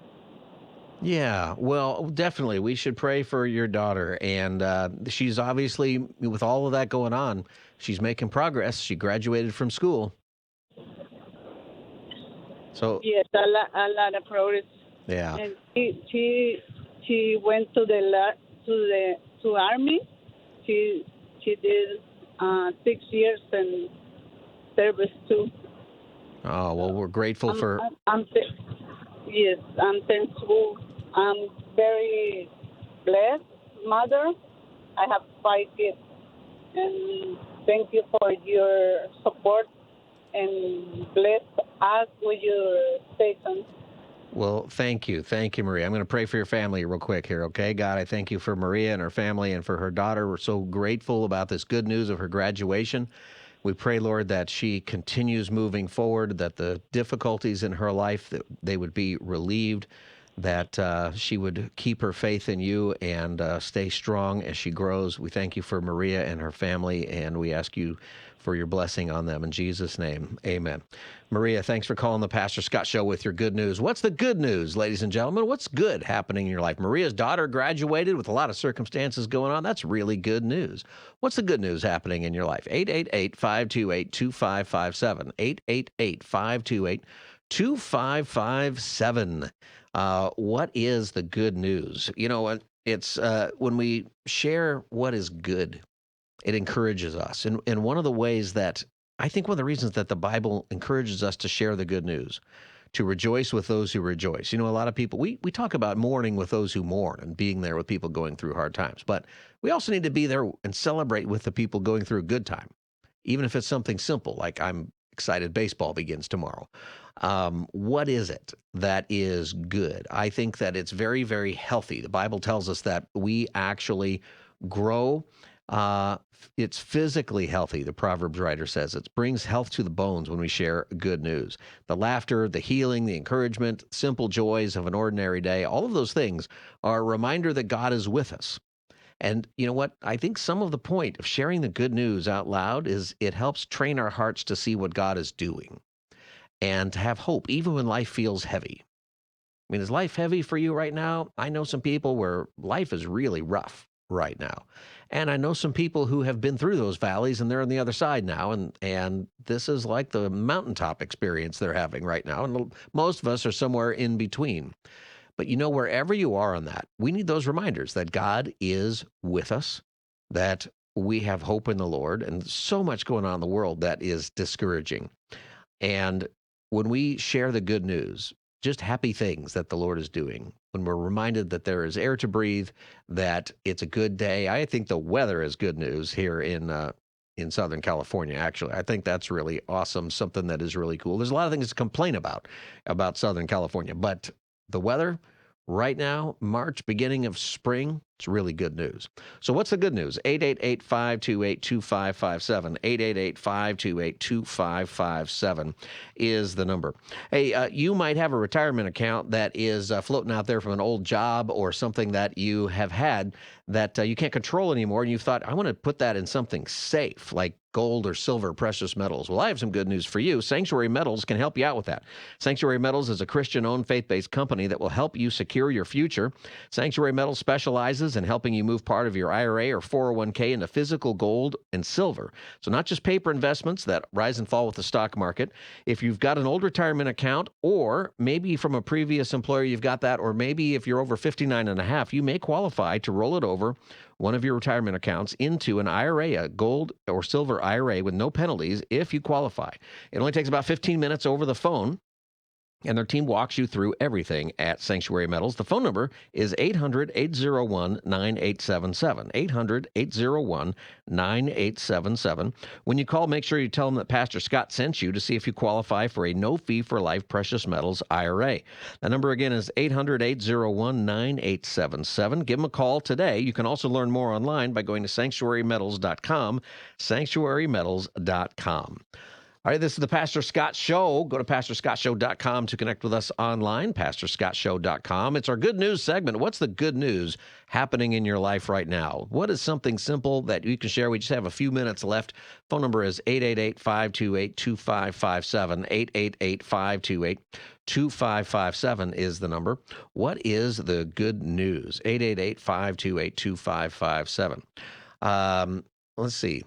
Yeah, well, definitely. We should pray for your daughter. And she's obviously, with all of that going on, she's making progress. She graduated from school. So yes, a lot of progress. Yeah. And she went to the army. She did 6 years in service too. Oh, well, we're grateful for. Yes, I'm thankful. I'm very blessed mother. I have 5 kids, and thank you for your support and bless us with your station. Well, thank you. Thank you, Maria. I'm going to pray for your family real quick here, okay? God, I thank you for Maria and her family and for her daughter. We're so grateful about this good news of her graduation. We pray, Lord, that she continues moving forward, that the difficulties in her life, that they would be relieved, that she would keep her faith in you and stay strong as she grows. We thank you for Maria and her family, and we ask you for your blessing on them. In Jesus' name, amen. Maria, thanks for calling the Pastor Scott Show with your good news. What's the good news, ladies and gentlemen? What's good happening in your life? Maria's daughter graduated with a lot of circumstances going on. That's really good news. What's the good news happening in your life? 888-528-2557. 888-528-2557. What is the good news? You know, it's when we share what is good, it encourages us. And one of the ways that I think one of the reasons that the Bible encourages us to share the good news, to rejoice with those who rejoice. You know, a lot of people, we talk about mourning with those who mourn and being there with people going through hard times. But we also need to be there and celebrate with the people going through a good time, even if it's something simple, like I'm excited baseball begins tomorrow. What is it that is good? I think that it's very, very healthy. The Bible tells us that we actually grow. It's physically healthy, the Proverbs writer says. It brings health to the bones when we share good news. The laughter, the healing, the encouragement, simple joys of an ordinary day, all of those things are a reminder that God is with us. And you know what? I think some of the point of sharing the good news out loud is it helps train our hearts to see what God is doing and to have hope, even when life feels heavy. I mean, is life heavy for you right now? I know some people where life is really rough right now. And I know some people who have been through those valleys and they're on the other side now. And this is like the mountaintop experience they're having right now. And most of us are somewhere in between. But you know, wherever you are on that, we need those reminders that God is with us, that we have hope in the Lord, and so much going on in the world that is discouraging. And when we share the good news, just happy things that the Lord is doing, when we're reminded that there is air to breathe, that it's a good day. I think the weather is good news here in Southern California, actually. I think that's really awesome, something that is really cool. There's a lot of things to complain about Southern California, but the weather right now, March, beginning of spring, It's really good news. So what's the good news? 888-528-2557. 888-528-2557 is the number. Hey, you might have a retirement account that is floating out there from an old job or something that you have had that you can't control anymore, and you've thought, I want to put that in something safe, like gold or silver, precious metals. Well, I have some good news for you. Sanctuary Metals can help you out with that. Sanctuary Metals is a Christian-owned, faith-based company that will help you secure your future. Sanctuary Metals specializes in helping you move part of your IRA or 401k into physical gold and silver. So not just paper investments that rise and fall with the stock market. If you've got an old retirement account, or maybe from a previous employer you've got that, or maybe if you're over 59 and a half, you may qualify to roll it over one of your retirement accounts into an IRA, a gold or silver IRA with no penalties if you qualify. It only takes about 15 minutes over the phone, and their team walks you through everything at Sanctuary Metals. The phone number is 800-801-9877. 800-801-9877. When you call, make sure you tell them that Pastor Scott sent you to see if you qualify for a no-fee-for-life precious metals IRA. The number again is 800-801-9877. Give them a call today. You can also learn more online by going to sanctuarymetals.com, sanctuarymetals.com. All right, this is the Pastor Scott Show. Go to pastorscottshow.com to connect with us online, pastorscottshow.com. It's our good news segment. What's the good news happening in your life right now? What is something simple that you can share? We just have a few minutes left. Phone number is 888-528-2557. 888-528-2557 is the number. What is the good news? 888-528-2557. Let's see.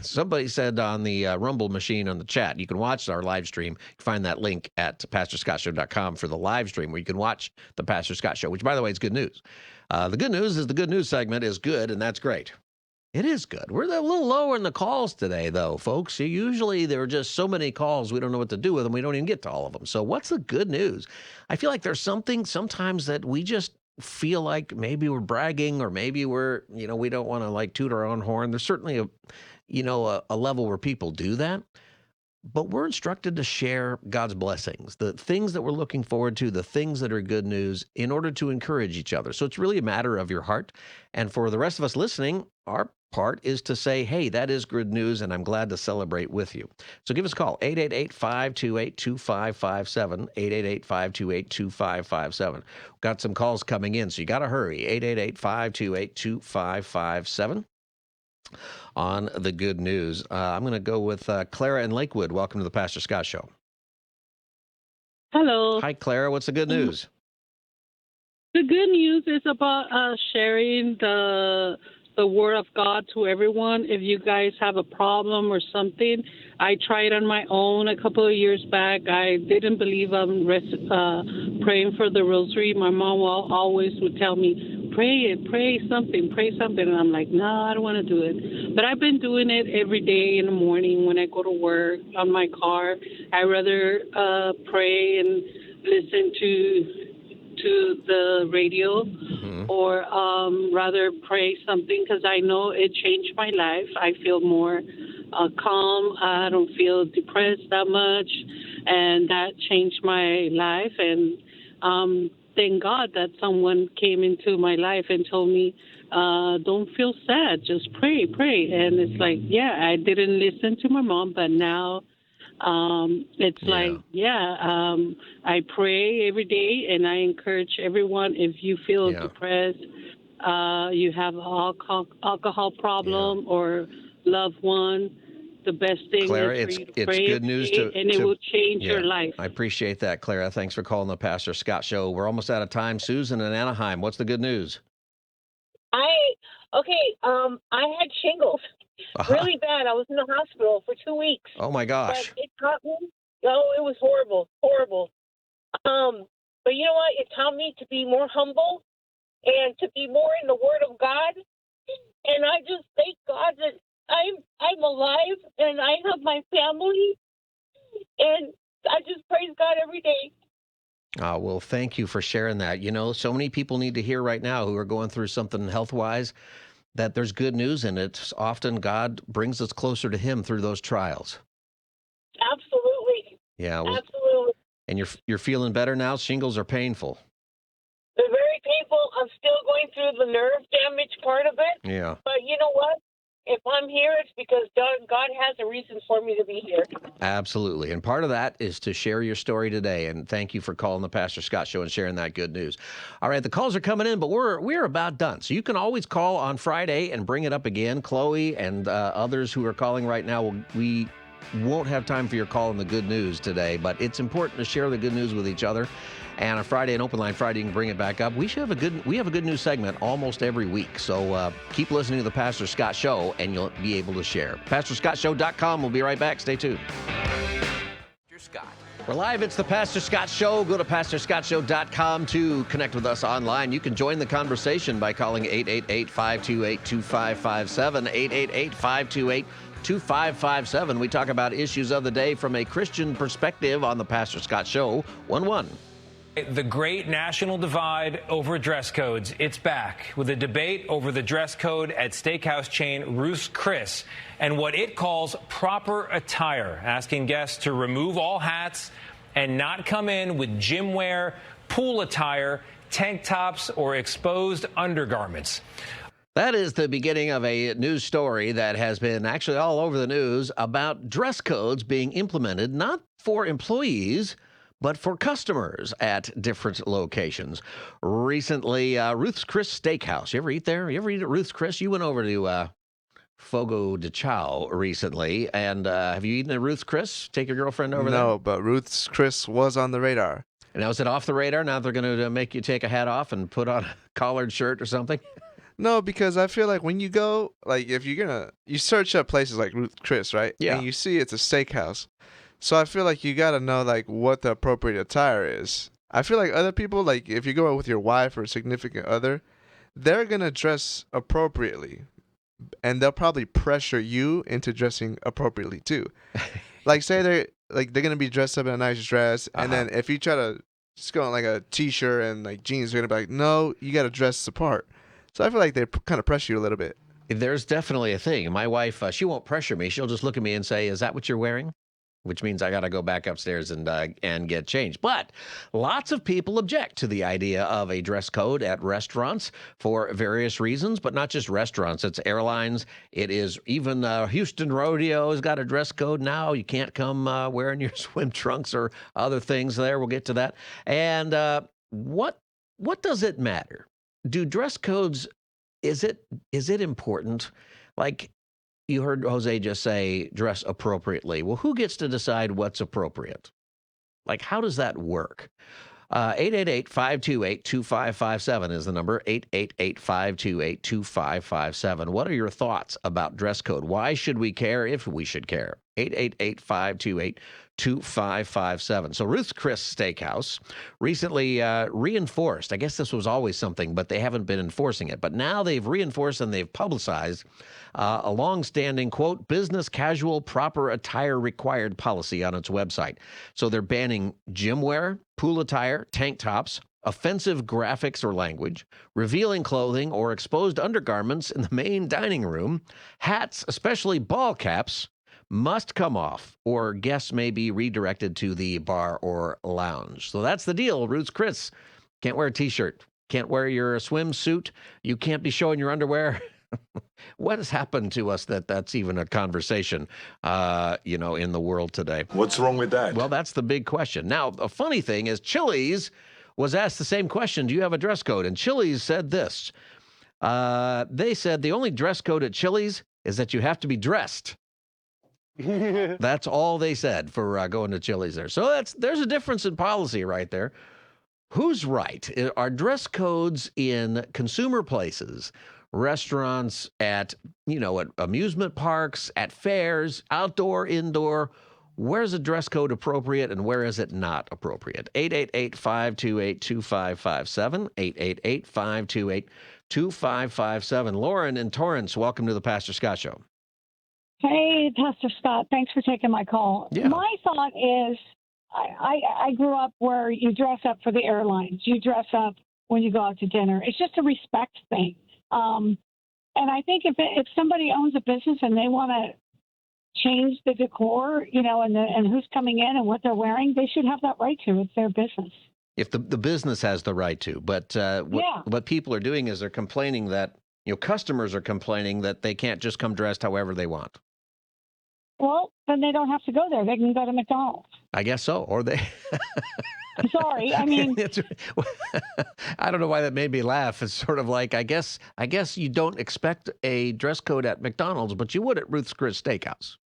Somebody said on the Rumble machine on the chat, you can watch our live stream. You can find that link at pastorscottshow.com for the live stream where you can watch the Pastor Scott Show, which, by the way, is good news. The good news is the good news segment is good, and that's great. It is good. We're a little lower in the calls today, though, folks. Usually there are just so many calls, we don't know what to do with them. We don't even get to all of them. So what's the good news? I feel like there's something sometimes that we just feel like maybe we're bragging, or maybe we're, we don't want to like toot our own horn. There's certainly a level where people do that, but we're instructed to share God's blessings, the things that we're looking forward to, the things that are good news, in order to encourage each other. So it's really a matter of your heart. And for the rest of us listening, our part is to say, hey, that is good news, and I'm glad to celebrate with you. So give us a call, 888-528-2557, 888-528-2557. Got some calls coming in, so you got to hurry, 888-528-2557. On the good news, I'm going to go with Clara in Lakewood. Welcome to the Pastor Scott Show. Hello. Hi, Clara. What's the good news? The good news is about sharing the Word of God to everyone. If you guys have a problem or something, I tried on my own a couple of years back. I didn't believe I'm praying for the rosary. My mom always would tell me, pray something. And I'm like, no, I don't want to do it. But I've been doing it every day in the morning when I go to work, on my car. I rather pray and listen to the radio, or rather pray something, because I know it changed my life. I feel more calm. I don't feel depressed that much, and that changed my life. And thank God that someone came into my life and told me, don't feel sad, just pray. And it's like, yeah, I didn't listen to my mom, but now I pray every day, and I encourage everyone, if you feel depressed, you have an alcohol problem or loved one, the best thing Clara, is for you to it's pray good news and it will change your life. I appreciate that, Clara. Thanks for calling the Pastor Scott Show. We're almost out of time. Susan in Anaheim, what's the good news? I had shingles really bad. I was in the hospital for 2 weeks. Oh my gosh. But it taught me, it was horrible. But you know what? It taught me to be more humble and to be more in the Word of God. And I just thank God that I'm alive and I have my family. And I just praise God every day. Well, thank you for sharing that. So many people need to hear right now who are going through something health-wise, that there's good news in it. Often God brings us closer to Him through those trials. Absolutely. Yeah. Well, absolutely. And you're feeling better now? Shingles are painful. They're very painful. I'm still going through the nerve damage part of it. Yeah. But you know what? If I'm here, it's because God has a reason for me to be here. Absolutely. And part of that is to share your story today. And thank you for calling the Pastor Scott Show and sharing that good news. All right, the calls are coming in, but we're about done. So you can always call on Friday and bring it up again. Chloe and others who are calling right now, we won't have time for your call on the good news today, but it's important to share the good news with each other. And on Friday, an open line Friday, you can bring it back up. We have a good news segment almost every week. So keep listening to the Pastor Scott Show, and you'll be able to share. PastorScottShow.com. We'll be right back. Stay tuned. Scott. We're live. It's the Pastor Scott Show. Go to PastorScottShow.com to connect with us online. You can join the conversation by calling 888-528-2557, 888-528-2557. We talk about issues of the day from a Christian perspective on the Pastor Scott Show. 1-1. The great national divide over dress codes. It's back with a debate over the dress code at steakhouse chain Ruth Chris and what it calls proper attire, asking guests to remove all hats and not come in with gym wear, pool attire, tank tops, or exposed undergarments. That is the beginning of a news story that has been actually all over the news about dress codes being implemented, not for employees, but for customers at different locations. Recently, Ruth's Chris Steakhouse. You ever eat there? You ever eat at Ruth's Chris? You went over to Fogo de Chao recently, and have you eaten at Ruth's Chris? Take your girlfriend over there? No, but Ruth's Chris was on the radar. And now is it off the radar? Now they're going to make you take a hat off and put on a collared shirt or something? No, because I feel like when you go, like if you search up places like Ruth Chris, right? Yeah. And you see it's a steakhouse. So I feel like you got to know like what the appropriate attire is. I feel like other people, like if you go out with your wife or a significant other, they're going to dress appropriately. And they'll probably pressure you into dressing appropriately too. Like say they're going to be dressed up in a nice dress. And then if you try to just go in like a t-shirt and like jeans, they're going to be like, no, you got to dress the part. So I feel like they kind of pressure you a little bit. There's definitely a thing. My wife, she won't pressure me. She'll just look at me and say, is that what you're wearing? Which means I got to go back upstairs and get changed. But lots of people object to the idea of a dress code at restaurants for various reasons, but not just restaurants. It's airlines. It is even Houston Rodeo has got a dress code now. You can't come wearing your swim trunks or other things there. We'll get to that. And what does it matter? Do dress codes, is it important? Like, you heard Jose just say dress appropriately. Well, who gets to decide what's appropriate? Like, how does that work? 888-528-2557 is the number, 888-528-2557. What are your thoughts about dress code? Why should we care if we should care? 888-528-2557. So Ruth's Chris Steakhouse recently reinforced, I guess this was always something, but they haven't been enforcing it. But now they've reinforced and they've publicized a long-standing, quote, business casual proper attire required policy on its website. So they're banning gym wear, pool attire, tank tops, offensive graphics or language, revealing clothing or exposed undergarments in the main dining room, hats, especially ball caps, must come off, or guests may be redirected to the bar or lounge. So that's the deal. Ruth's Chris, can't wear a T-shirt, can't wear your swimsuit, you can't be showing your underwear. What has happened to us that's even a conversation, in the world today? What's wrong with that? Well, that's the big question. Now, the funny thing is Chili's was asked the same question, do you have a dress code? And Chili's said this. They said the only dress code at Chili's is that you have to be dressed. That's all they said for going to Chili's there. So there's a difference in policy right there. Who's right? Are dress codes in consumer places, restaurants, at amusement parks, at fairs, outdoor, indoor? Where's a dress code appropriate and where is it not appropriate? 888-528-2557, 888-528-2557. Lauren in Torrance, welcome to the Pastor Scott Show. Hey, Pastor Scott. Thanks for taking my call. Yeah. My thought is I grew up where you dress up for the airlines. You dress up when you go out to dinner. It's just a respect thing. And I think if somebody owns a business and they want to change the decor, and who's coming in and what they're wearing, they should have that right to. It's their business. If the business has the right to, but what people are doing is they're complaining that, customers are complaining that they can't just come dressed however they want. Well, then they don't have to go there. They can go to McDonald's. I guess so. Or they. Sorry, I mean. I don't know why that made me laugh. It's sort of like, I guess you don't expect a dress code at McDonald's, but you would at Ruth Chris Steakhouse.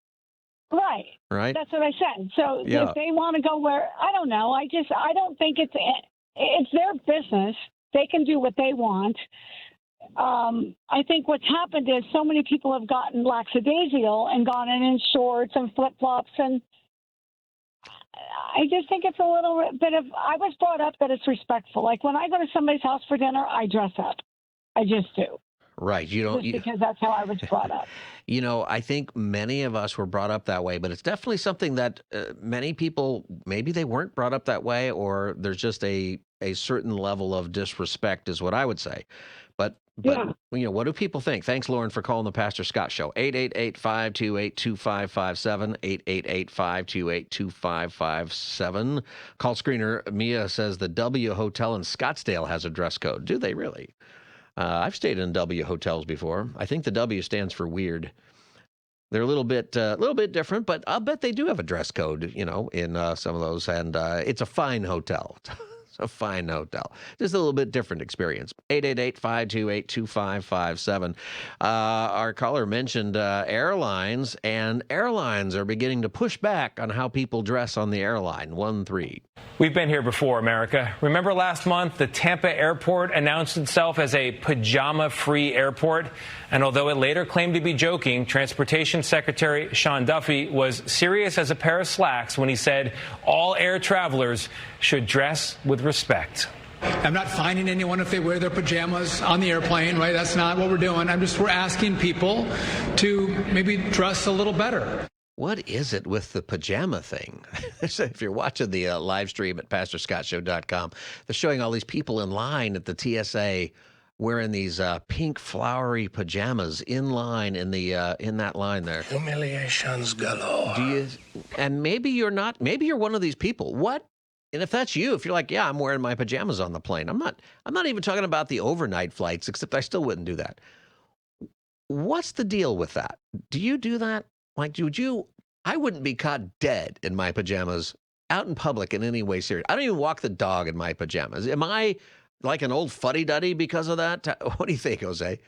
Right. Right. That's what I said. So Yeah. if they want to go where, I don't know. I don't think it's their business. They can do what they want. I think what's happened is so many people have gotten lackadaisical and gone in shorts and flip-flops, and I just think it's a little bit of, I was brought up that it's respectful. Like when I go to somebody's house for dinner, I dress up. I just do. Right. You don't. Just because that's how I was brought up. I think many of us were brought up that way, but it's definitely something that many people, maybe they weren't brought up that way, or there's just a certain level of disrespect is what I would say. But what do people think? Thanks, Lauren, for calling the Pastor Scott Show. 888-528-2557, 888-528-2557. Call screener Mia says the W Hotel in Scottsdale has a dress code. Do they really? I've stayed in W hotels before. I think the W stands for weird. They're a little bit different, but I'll bet they do have a dress code, in some of those. And it's a fine hotel. A fine hotel. Just a little bit different experience. 888-528-2557. Our caller mentioned airlines, and airlines are beginning to push back on how people dress on the airline. 1-3. We've been here before, America. Remember last month, the Tampa airport announced itself as a pajama-free airport? And although it later claimed to be joking, Transportation Secretary Sean Duffy was serious as a pair of slacks when he said all air travelers should dress with respect. I'm not fining anyone if they wear their pajamas on the airplane, right? That's not what we're doing. We're asking people to maybe dress a little better. What is it with the pajama thing? If you're watching the live stream at PastorScottShow.com, they're showing all these people in line at the TSA wearing these pink flowery pajamas in line in that line there. Humiliations galore. And maybe you're not. Maybe you're one of these people. What? And if that's you, if you're like, yeah, I'm wearing my pajamas on the plane. I'm not even talking about the overnight flights, except I still wouldn't do that. What's the deal with that? Do you do that? Like, I wouldn't be caught dead in my pajamas out in public in any way serious. I don't even walk the dog in my pajamas. Am I like an old fuddy-duddy because of that? What do you think, Jose?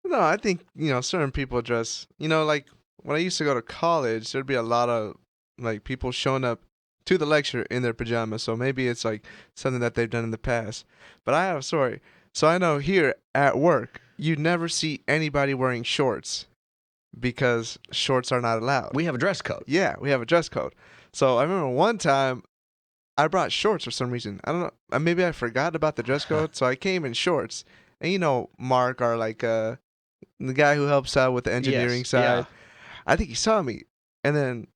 No, I think, certain people dress, like when I used to go to college, there'd be a lot of like people showing up to the lecture in their pajamas. So maybe it's like something that they've done in the past. But I have a story. So I know here at work, you never see anybody wearing shorts, because shorts are not allowed. We have a dress code. Yeah, we have a dress code. So I remember one time I brought shorts for some reason. I don't know. Maybe I forgot about the dress code. So I came in shorts. And Mark, our the guy who helps out with the engineering side, yeah. I think he saw me. And then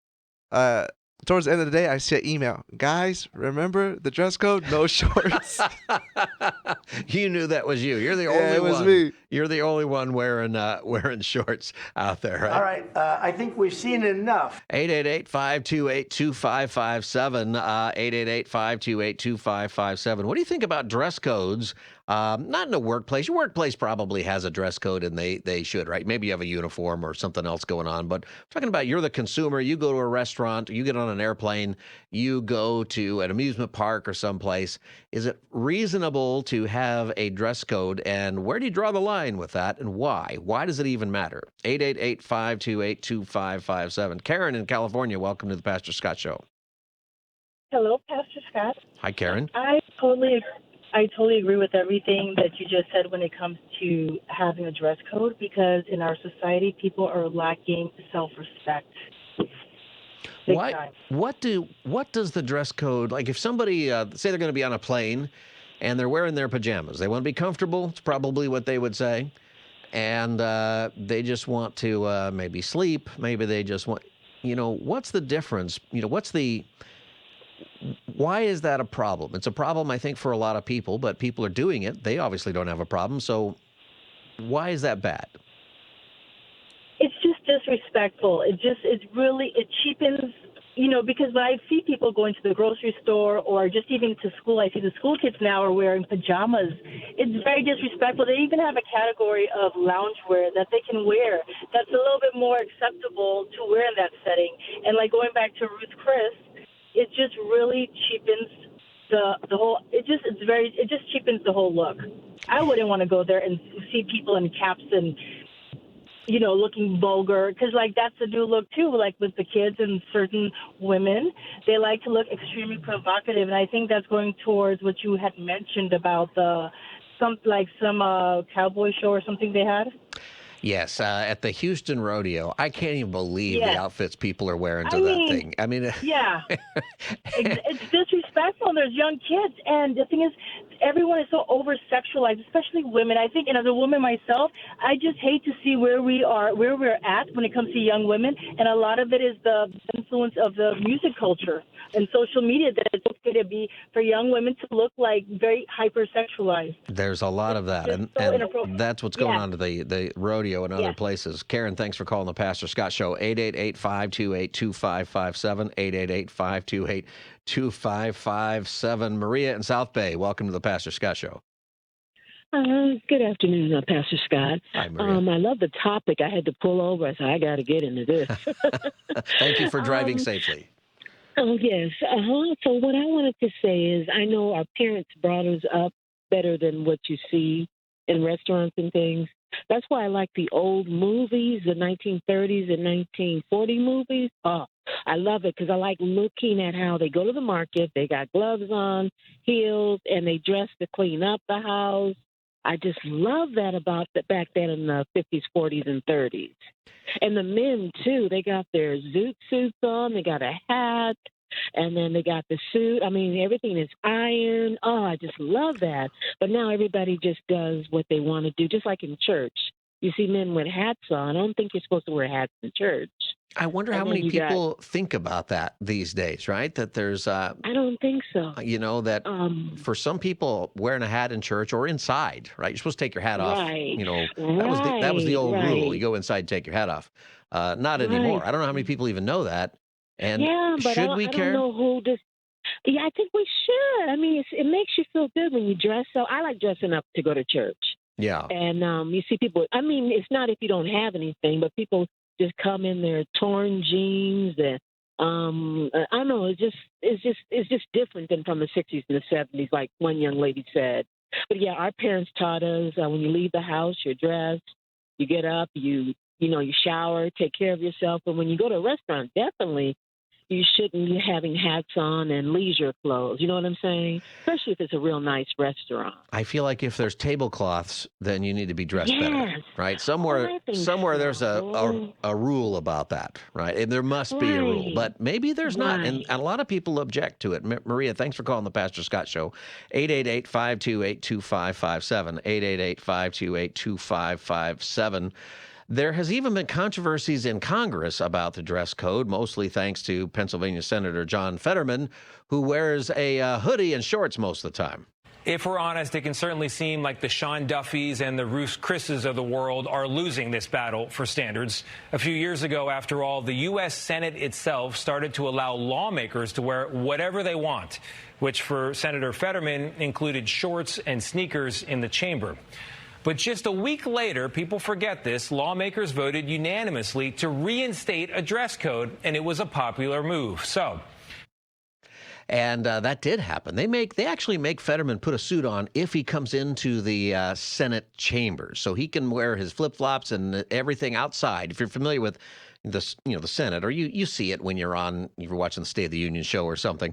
towards the end of the day, I see an email. Guys, remember the dress code? No shorts. You knew that was you. You're the only one. It was me. You're the only one wearing shorts out there, right? All right. I think we've seen enough. 888-528-2557. 888-528-2557. What do you think about dress codes? Not in a workplace. Your workplace probably has a dress code, and they should, right? Maybe you have a uniform or something else going on. But I'm talking about you're the consumer. You go to a restaurant. You get on an airplane. You go to an amusement park or someplace. Is it reasonable to have a dress code? And where do you draw the line with that, and why? Why does it even matter? 888-528-2557. Karen in California, welcome to the Pastor Scott Show. Hello, Pastor Scott. Hi, Karen. I totally agree with everything that you just said when it comes to having a dress code, because in our society, people are lacking self-respect. What does the dress code, like if somebody, say they're going to be on a plane and they're wearing their pajamas, they want to be comfortable, it's probably what they would say, and they just want to maybe sleep, maybe they just want, what's the difference? Why is that a problem? It's a problem, I think, for a lot of people, but people are doing it. They obviously don't have a problem. So why is that bad? It's just disrespectful. It cheapens because when I see people going to the grocery store or just even to school, I see the school kids now are wearing pajamas. It's very disrespectful. They even have a category of loungewear that they can wear that's a little bit more acceptable to wear in that setting. And like going back to Ruth Chris, it just really cheapens the whole. It just cheapens the whole look. I wouldn't want to go there and see people in caps and looking vulgar, because like that's the new look too. Like with the kids and certain women, they like to look extremely provocative, and I think that's going towards what you had mentioned about some cowboy show or something they had. Yes, at the Houston Rodeo. I can't even believe Yes. the outfits people are wearing to that thing. I mean, yeah, it's disrespectful. There's young kids, and the thing is, everyone is so over-sexualized, especially women. I think, and as a woman myself, I just hate to see where we're at when it comes to young women, and a lot of it is the influence of the music culture and social media, that it's okay to be for young women to look like very hypersexualized. there's a lot of that, and that's what's going on to the rodeo and other places. Karen, thanks for calling the Pastor Scott Show. 888-528-2557, 888-528-2557. Maria in South Bay, welcome to the Pastor Scott Show. Good afternoon, Pastor Scott. Hi, Maria. I love the topic. I had to pull over. I said, I got to get into this. Thank you for driving safely. Oh, yes. So what I wanted to say is, I know our parents brought us up better than what you see in restaurants and things. That's why I like the old movies, the 1930s and 1940 movies. Oh, I love it because I like looking at how they go to the market. They got gloves on, heels, and they dress to clean up the house. I just love that about back then in the 50s, 40s, and 30s. And the men, too, they got their zoot suits on. They got a hat, and then they got the suit. I mean, everything is iron. Oh, I just love that. But now everybody just does what they want to do, just like in church. You see men with hats on. I don't think you're supposed to wear hats in church. I wonder how many people think about that these days, right? That there's I don't think so. That for some people, wearing a hat in church or inside, right? You're supposed to take your hat off. Right. That was the old rule. Right. You go inside and take your hat off. Not anymore. I don't know how many people even know that. And but should we care? I don't know who this. Yeah, I think we should. I mean, it makes you feel good when you dress. So I like dressing up to go to church. Yeah. And you see people. I mean, it's not if you don't have anything, but people just come in their torn jeans and I don't know. It's just different than from the 60s and the 70s, like one young lady said. But yeah, our parents taught us when you leave the house, you're dressed, you get up, you shower, take care of yourself. But when you go to a restaurant, definitely you shouldn't be having hats on and leisure clothes. You know what I'm saying? Especially if it's a real nice restaurant. I feel like if there's tablecloths, then you need to be dressed better, right? Somewhere there's a rule about that, right? And there must be a rule, but maybe there's not. And a lot of people object to it. Maria, thanks for calling the Pastor Scott Show. 888-528-2557, 888-528-2557. There has even been controversies in Congress about the dress code, mostly thanks to Pennsylvania Senator John Fetterman, who wears a hoodie and shorts most of the time. If we're honest, it can certainly seem like the Sean Duffys and the Ruth Chris's of the world are losing this battle for standards. A few years ago, after all, the U.S. Senate itself started to allow lawmakers to wear whatever they want, which for Senator Fetterman included shorts and sneakers in the chamber. But just a week later, people forget this, lawmakers voted unanimously to reinstate a dress code, and it was a popular move. And that did happen. They actually make Fetterman put a suit on if he comes into the Senate chambers, so he can wear his flip-flops and everything outside. If you're familiar with the Senate, or you see it when you're watching the State of the Union show or something.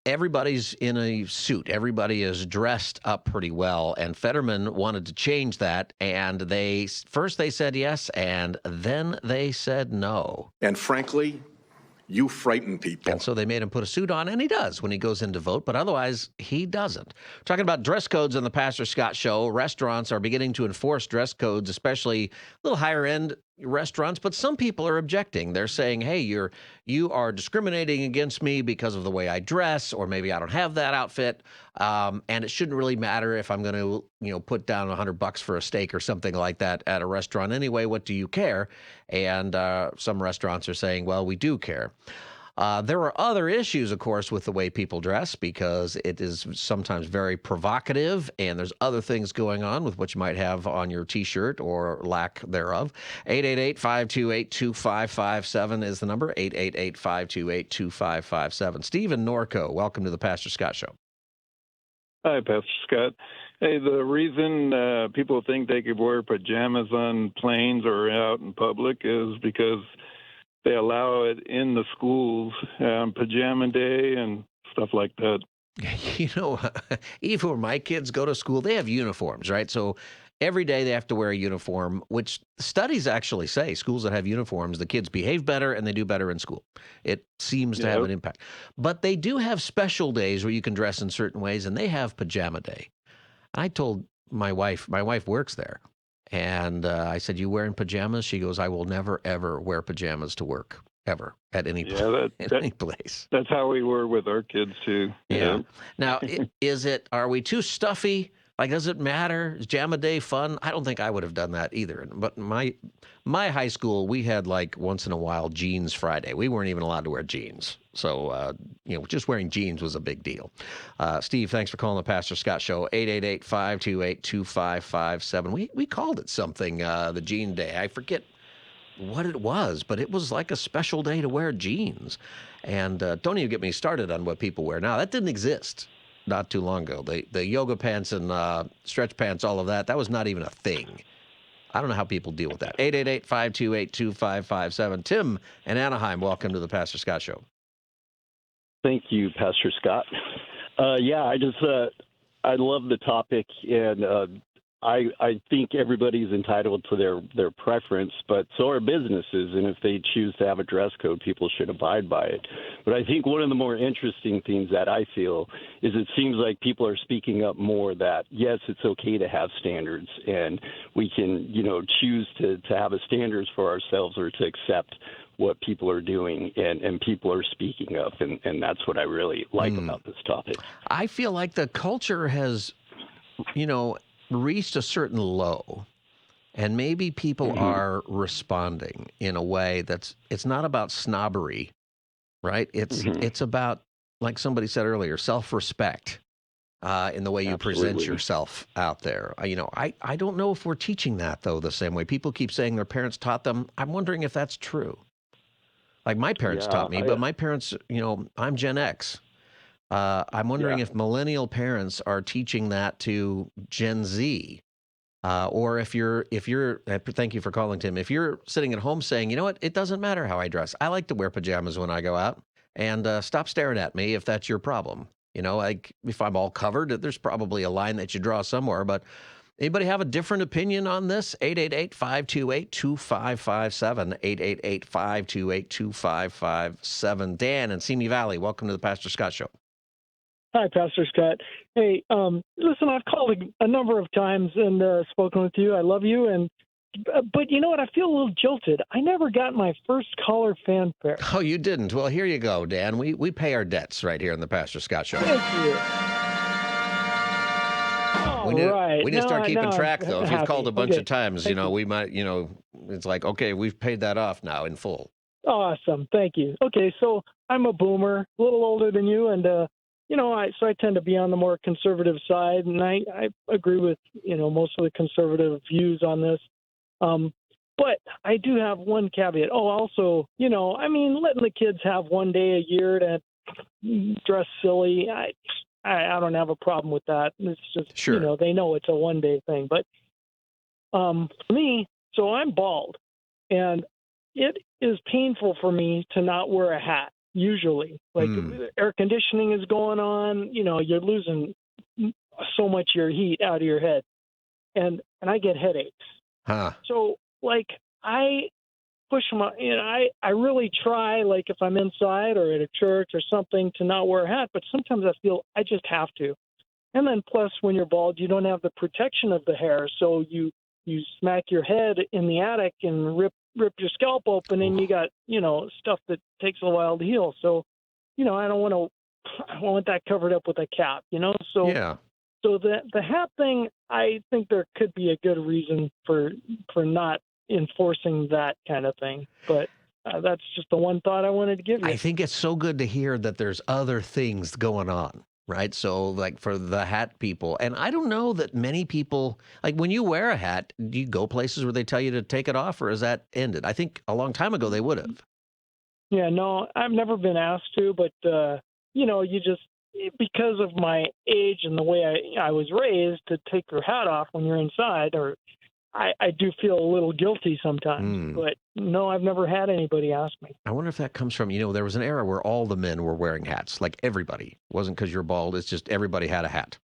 Everybody's in a suit. Everybody is dressed up pretty well. And Fetterman wanted to change that. And first they said yes, and then they said no. And frankly, you frighten people. And so they made him put a suit on, and he does when he goes in to vote, but otherwise he doesn't. We're talking about dress codes on the Pastor Scott Show. Restaurants are beginning to enforce dress codes, especially a little higher end restaurants, but some people are objecting. They're saying, "Hey, you are discriminating against me because of the way I dress, or maybe I don't have that outfit, and it shouldn't really matter if I'm going to, put down $100 for a steak or something like that at a restaurant anyway. What do you care?" And some restaurants are saying, "Well, we do care." There are other issues, of course, with the way people dress because it is sometimes very provocative, and there's other things going on with what you might have on your T-shirt or lack thereof. 888-528-2557 is the number, 888-528-2557. Steve in Norco, welcome to the Pastor Scott Show. Hi, Pastor Scott. Hey, the reason people think they could wear pajamas on planes or out in public is because they allow it in the schools, pajama day and stuff like that. Even when my kids go to school, they have uniforms, right? So every day they have to wear a uniform, which studies actually say schools that have uniforms, the kids behave better and they do better in school. It seems to have an impact. But they do have special days where you can dress in certain ways, and they have pajama day. I told my wife works there. And I said, "You wearing pajamas?" She goes, "I will never, ever wear pajamas to work, ever, at any any place." That's how we were with our kids, too. Yeah. Now, are we too stuffy? Like, does it matter? Is Pajama Day fun? I don't think I would have done that either. But my high school, we had, like, once in a while, Jeans Friday. We weren't even allowed to wear jeans. So, just wearing jeans was a big deal. Steve, thanks for calling the Pastor Scott Show. 888-528-2557. We called it something, the Jean Day. I forget what it was, but it was like a special day to wear jeans. And don't even get me started on what people wear now. That didn't exist not too long ago. The yoga pants and stretch pants, all of that was not even a thing. I don't know how people deal with that. 888-528-2557. Tim in Anaheim, welcome to the Pastor Scott Show. Thank you, Pastor Scott. I love the topic, and I think everybody's entitled to their preference, but so are businesses, and if they choose to have a dress code, people should abide by it. But I think one of the more interesting things that I feel is it seems like people are speaking up more that, yes, it's okay to have standards, and we can, choose to have a standards for ourselves or to accept what people are doing, and people are speaking up, and that's what I really like about this topic. I feel like the culture has, reached a certain low, and maybe people are responding in a way it's not about snobbery, right? It's about, like somebody said earlier, self-respect in the way you present yourself out there. I don't know if we're teaching that, though, the same way. People keep saying their parents taught them. I'm wondering if that's true. Like my parents taught me, but my parents, I'm Gen X. I'm wondering if millennial parents are teaching that to Gen Z, or if you're. Thank you for calling, Tim. If you're sitting at home saying, "You know what? It doesn't matter how I dress. I like to wear pajamas when I go out," and stop staring at me if that's your problem. Like if I'm all covered, there's probably a line that you draw somewhere. But anybody have a different opinion on this? 888-528-2557. 888-528-2557. Dan in Simi Valley, welcome to the Pastor Scott Show. Hi, Pastor Scott. Hey, listen, I've called a number of times and spoken with you. I love you, but you know what? I feel a little jilted. I never got my first caller fanfare. Oh, you didn't? Well, here you go, Dan. We pay our debts right here on the Pastor Scott Show. Thank you. We need to start keeping track, though. If you've called a bunch of times, we might, it's like, okay, we've paid that off now in full. Awesome. Thank you. Okay, so I'm a boomer, a little older than you, and I tend to be on the more conservative side, and I agree with, most of the conservative views on this. But I do have one caveat. Oh, also, letting the kids have one day a year to dress silly, I don't have a problem with that. It's just, sure. They know it's a one-day thing. But for me, so I'm bald, and it is painful for me to not wear a hat. Usually, like air conditioning is going on, you're losing so much of your heat out of your head, and I get headaches. So like I push I really try, like if I'm inside or at a church or something, to not wear a hat, but sometimes I feel I just have to. And then plus when you're bald, you don't have the protection of the hair, so you smack your head in the attic and rip rip your scalp open, and you got, stuff that takes a while to heal. So, I don't want that covered up with a cap, So Yeah. So the hat thing, I think there could be a good reason for not enforcing that kind of thing. But that's just the one thought I wanted to give you. I think it's so good to hear that there's other things going on, right? So, like for the hat people, and I don't know that many people, like when you wear a hat, do you go places where they tell you to take it off, or is that ended? I think a long time ago they would have. Yeah, no, I've never been asked to, but, you just, because of my age and the way I was raised, to take your hat off when you're inside, or I do feel a little guilty sometimes. But no, I've never had anybody ask me. I wonder if that comes from, there was an era where all the men were wearing hats, like everybody. It wasn't because you're bald, it's just everybody had a hat.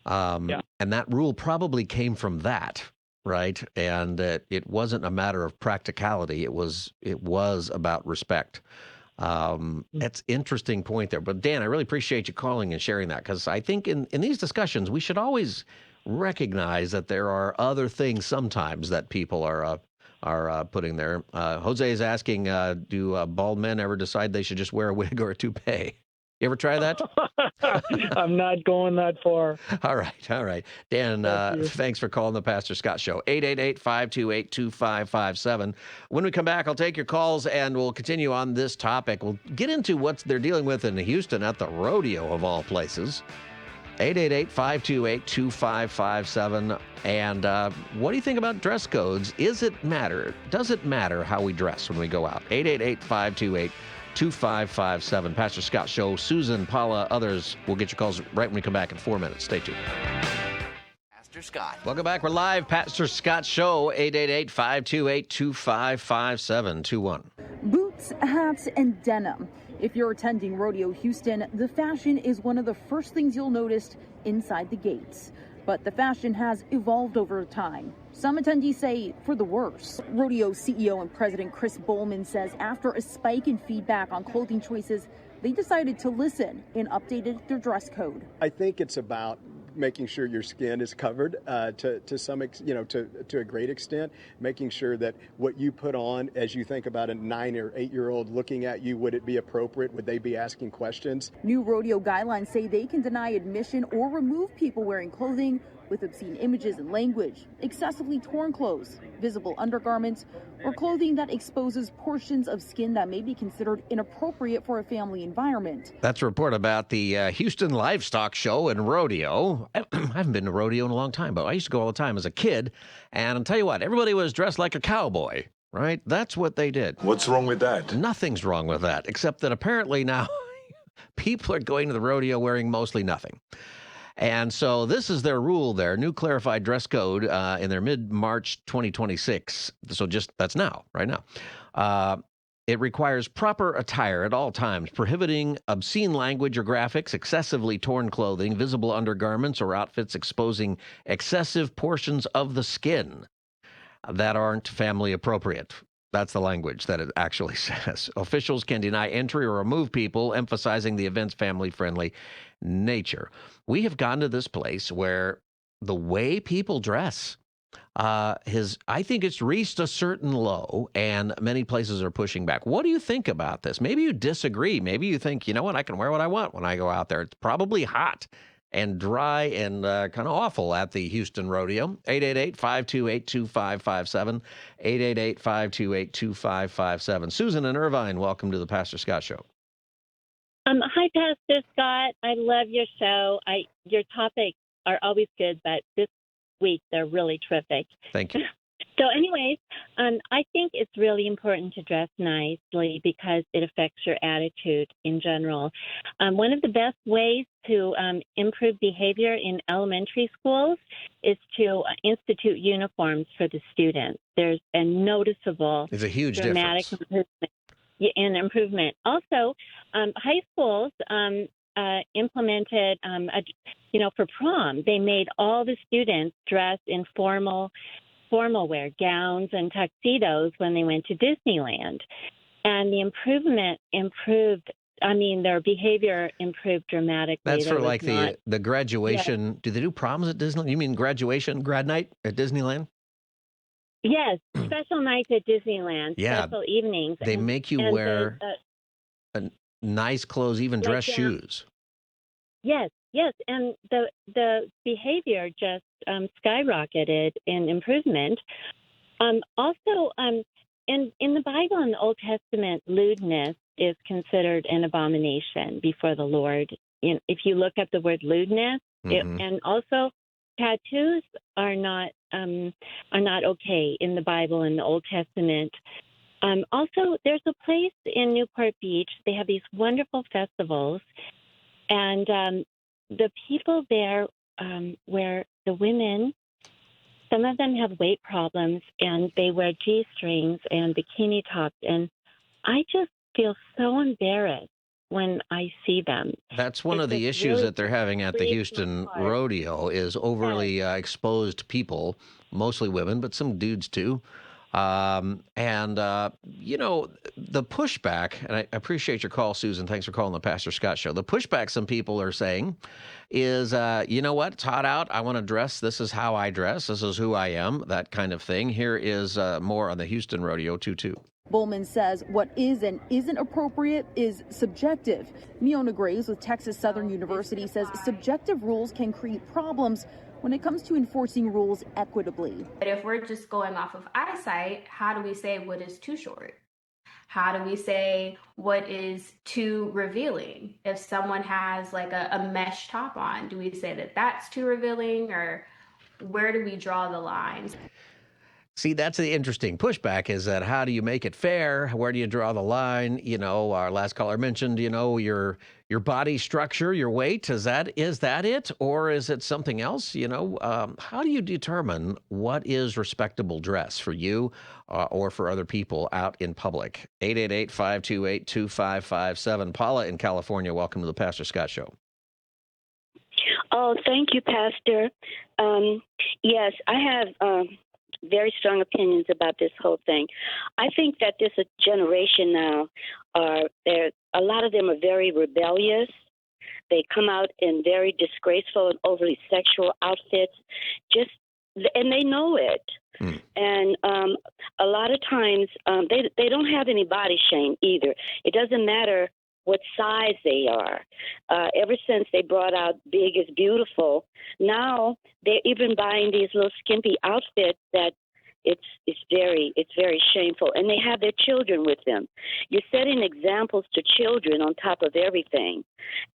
And that rule probably came from that, right? And it wasn't a matter of practicality. It was about respect. That's interesting point there. But Dan, I really appreciate you calling and sharing that, because I think in these discussions, we should always recognize that there are other things sometimes that people are putting there. Jose is asking, do bald men ever decide they should just wear a wig or a toupee? You ever try that? I'm not going that far. All right. Dan, thanks for calling the Pastor Scott Show. 888-528-2557. When we come back, I'll take your calls and we'll continue on this topic. We'll get into what they're dealing with in Houston at the rodeo of all places. 888-528-2557. And what do you think about dress codes? Does it matter how we dress when we go out? 888-528-2557. Pastor Scott Show. Susan, Paula, others will get your calls right when we come back in 4 minutes. Stay tuned. Pastor Scott. Welcome back. We're live. Pastor Scott Show. 888-528-2557. Boots, hats, and denim. If you're attending Rodeo Houston, the fashion is one of the first things you'll notice inside the gates. But the fashion has evolved over time. Some attendees say for the worse. Rodeo CEO and President Chris Bowman says after a spike in feedback on clothing choices, they decided to listen and updated their dress code. I think it's about making sure your skin is covered to a great extent, making sure that what you put on, as you think about a 9 or 8 year old looking at you, would it be appropriate? Would they be asking questions? New rodeo guidelines say they can deny admission or remove people wearing clothing with obscene images and language, excessively torn clothes, visible undergarments, or clothing that exposes portions of skin that may be considered inappropriate for a family environment. That's a report about the Houston Livestock Show and Rodeo. I haven't been to rodeo in a long time, but I used to go all the time as a kid. And I'll tell you what, everybody was dressed like a cowboy, right? That's what they did. What's wrong with that? Nothing's wrong with that, except that apparently now people are going to the rodeo wearing mostly nothing. And so this is their rule, their new clarified dress code in their mid-March 2026. So that's now, right now. It requires proper attire at all times, prohibiting obscene language or graphics, excessively torn clothing, visible undergarments, or outfits exposing excessive portions of the skin that aren't family appropriate. That's the language that it actually says. Officials can deny entry or remove people, emphasizing the event's family-friendly nature. We have gone to this place where the way people dress I think it's reached a certain low, and many places are pushing back. What do you think about this? Maybe you disagree. Maybe you think, you know what, I can wear what I want when I go out there. It's probably hot and dry and kind of awful at the Houston Rodeo. 888-528-2557. 888-528-2557. Susan in Irvine, welcome to the Pastor Scott Show. Hi, Pastor Scott. I love your show. Your topics are always good, but this week they're really terrific. Thank you. So anyways, I think it's really important to dress nicely because it affects your attitude in general. One of the best ways to improve behavior in elementary schools is to institute uniforms for the students. There's a noticeable There's a huge dramatic improvement. Also, high schools implemented, for prom, they made all the students dress in formal wear, gowns and tuxedos when they went to Disneyland. And the their behavior improved dramatically. That's for like the graduation. Yeah. Do they do proms at Disneyland? You mean graduation, grad night at Disneyland? Yes, special nights at Disneyland, Yeah, special evenings. they make you wear nice clothes, even dress shoes. Yes, yes, and the behavior just skyrocketed in improvement. Also, in the Bible in the Old Testament, lewdness is considered an abomination before the Lord. If you look up the word lewdness, and also tattoos are not okay in the Bible in the Old Testament. Also, there's a place in Newport Beach. They have these wonderful festivals, and the people there, where the women, some of them have weight problems, and they wear G-strings and bikini tops, and I just feel so embarrassed when I see them. That's one of the issues really that they're having at the Houston Rodeo is overly exposed people, mostly women, but some dudes too. You know, the pushback, and I appreciate your call, Susan. Thanks for calling the Pastor Scott Show. The pushback some people are saying is, you know what, it's hot out. I want to dress. This is how I dress. This is who I am, that kind of thing. Here is more on the Houston Rodeo 2-2. Bowman says what is and isn't appropriate is subjective. Miona Graves with Texas Southern University says subjective rules can create problems when it comes to enforcing rules equitably. But if we're just going off of eyesight, how do we say what is too short? How do we say what is too revealing? If someone has like a mesh top on, do we say that that's too revealing, or where do we draw the lines? See, that's the interesting pushback is that how do you make it fair? Where do you draw the line? You know, our last caller mentioned, you know, your body structure, your weight. Is that it? Or is it something else? You know, how do you determine what is respectable dress for you or for other people out in public? 888-528-2557. Paula in California, welcome to the Pastor Scott Show. Oh, thank you, Pastor. Yes, I have very strong opinions about this whole thing. I think that this generation now, a lot of them are very rebellious. They come out in very disgraceful and overly sexual outfits, and they know it. And a lot of times they don't have any body shame either. It doesn't matter what size they are. Ever since they brought out Big is Beautiful, now they're even buying these little skimpy outfits that it's very shameful. And they have their children with them. You're setting examples to children on top of everything.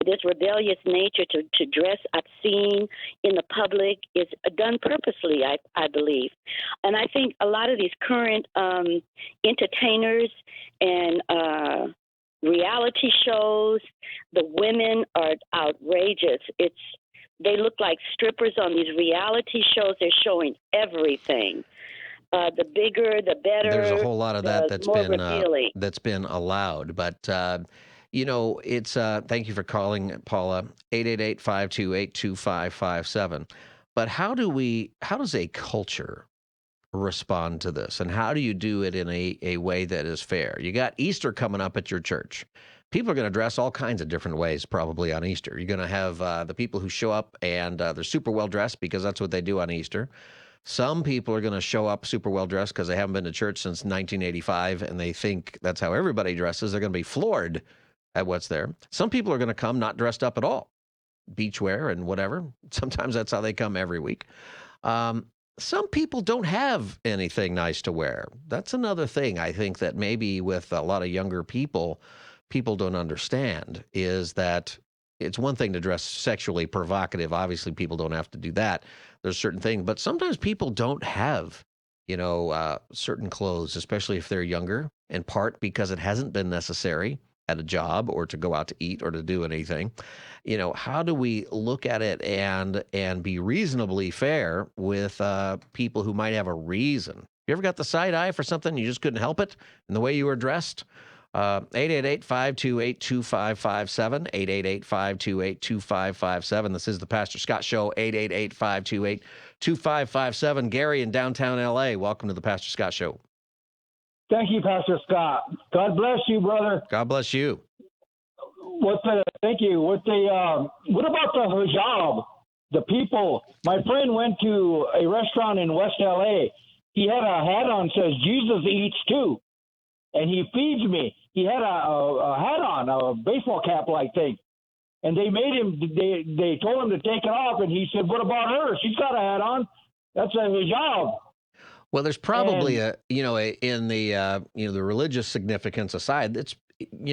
This rebellious nature to dress obscene in the public is done purposely, I believe. And I think a lot of these current entertainers and reality shows, the women are outrageous. They look like strippers on these reality shows. They're showing everything. The bigger, the better. There's a whole lot of that that's been allowed. But, you know, it's thank you for calling, Paula, 888-528-2557. But how does a culture respond to this? And how do you do it in a way that is fair? You got Easter coming up at your church. People are going to dress all kinds of different ways probably on Easter. You're going to have the people who show up and they're super well dressed because that's what they do on Easter. Some people are going to show up super well dressed because they haven't been to church since 1985 and they think that's how everybody dresses. They're going to be floored at what's there. Some people are going to come not dressed up at all, beachwear and whatever. Sometimes that's how they come every week. Some people don't have anything nice to wear. That's another thing I think that maybe with a lot of younger people don't understand is that it's one thing to dress sexually provocative. Obviously, people don't have to do that. There's certain things, but sometimes people don't have, you know, certain clothes, especially if they're younger, in part because it hasn't been necessary at a job or to go out to eat or to do anything. You know, how do we look at it and be reasonably fair with people who might have a reason? You ever got the side eye for something you just couldn't help it in the way you were dressed? 888-528-2557, 888-528-2557. This is the Pastor Scott Show, 888-528-2557. Gary in downtown L.A., welcome to the Pastor Scott Show. Thank you, Pastor Scott. God bless you, brother. God bless you. Thank you. What about the hijab? The people. My friend went to a restaurant in West L.A., he had a hat on says Jesus eats too, and he feeds me. He had a hat on, a baseball cap like thing, and they made him. They told him to take it off, and he said, "What about her? She's got a hat on. That's a hijab." Well, there's probably in the the religious significance aside, it's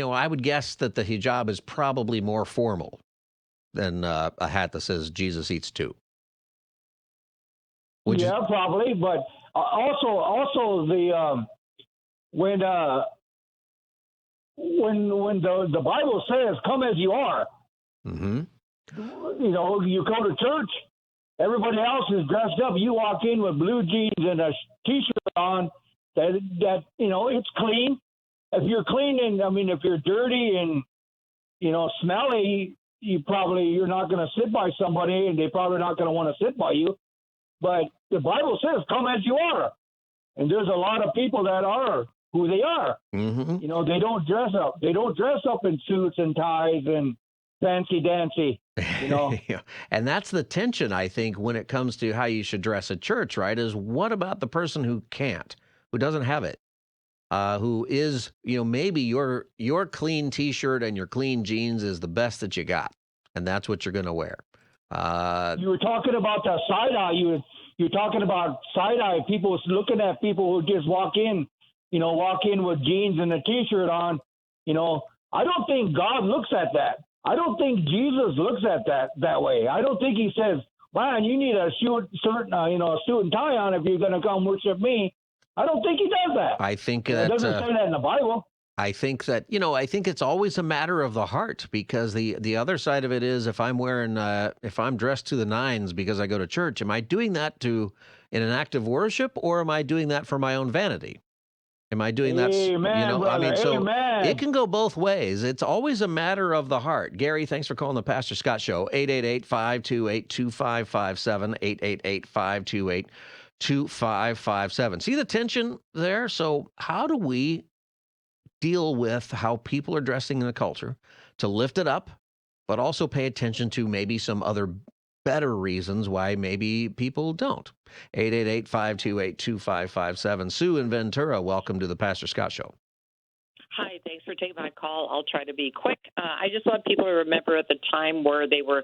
I would guess that the hijab is probably more formal than a hat that says Jesus eats too. Probably, but also the when the Bible says, "Come as you are," mm-hmm. You go to church. Everybody else is dressed up. You walk in with blue jeans and a T-shirt on. That it's clean. If you're clean if you're dirty and smelly, you're not going to sit by somebody, and they're probably not going to want to sit by you. But the Bible says, "Come as you are," and there's a lot of people that are who they are. Mm-hmm. They don't dress up. They don't dress up in suits and ties and fancy dancy. Yeah. And that's the tension, I think, when it comes to how you should dress at church, right? Is what about the person who can't, who doesn't have it, who is, maybe your clean T-shirt and your clean jeans is the best that you got, and that's what you're going to wear. You were talking about the side eye. You're talking about side eye. People looking at people who just walk in with jeans and a T-shirt on. I don't think God looks at that. I don't think Jesus looks at that way. I don't think he says, "Man, you need a suit and tie on if you're going to come worship me." I don't think he does that. I think it doesn't say that in the Bible. I think that I think it's always a matter of the heart, because the other side of it is, if I'm dressed to the nines because I go to church, am I doing that in an act of worship, or am I doing that for my own vanity? Am I doing that? Amen, brother. So Amen. it can go both ways. It's always a matter of the heart. Gary, thanks for calling the Pastor Scott Show. 888-528-2557, 888-528-2557. See the tension there? So how do we deal with how people are dressing in the culture to lift it up, but also pay attention to maybe some other better reasons why maybe people don't? 888-528-2557. Sue in Ventura, welcome to the Pastor Scott Show. Hi, thanks for taking my call. I'll try to be quick. I just want people to remember at the time where they were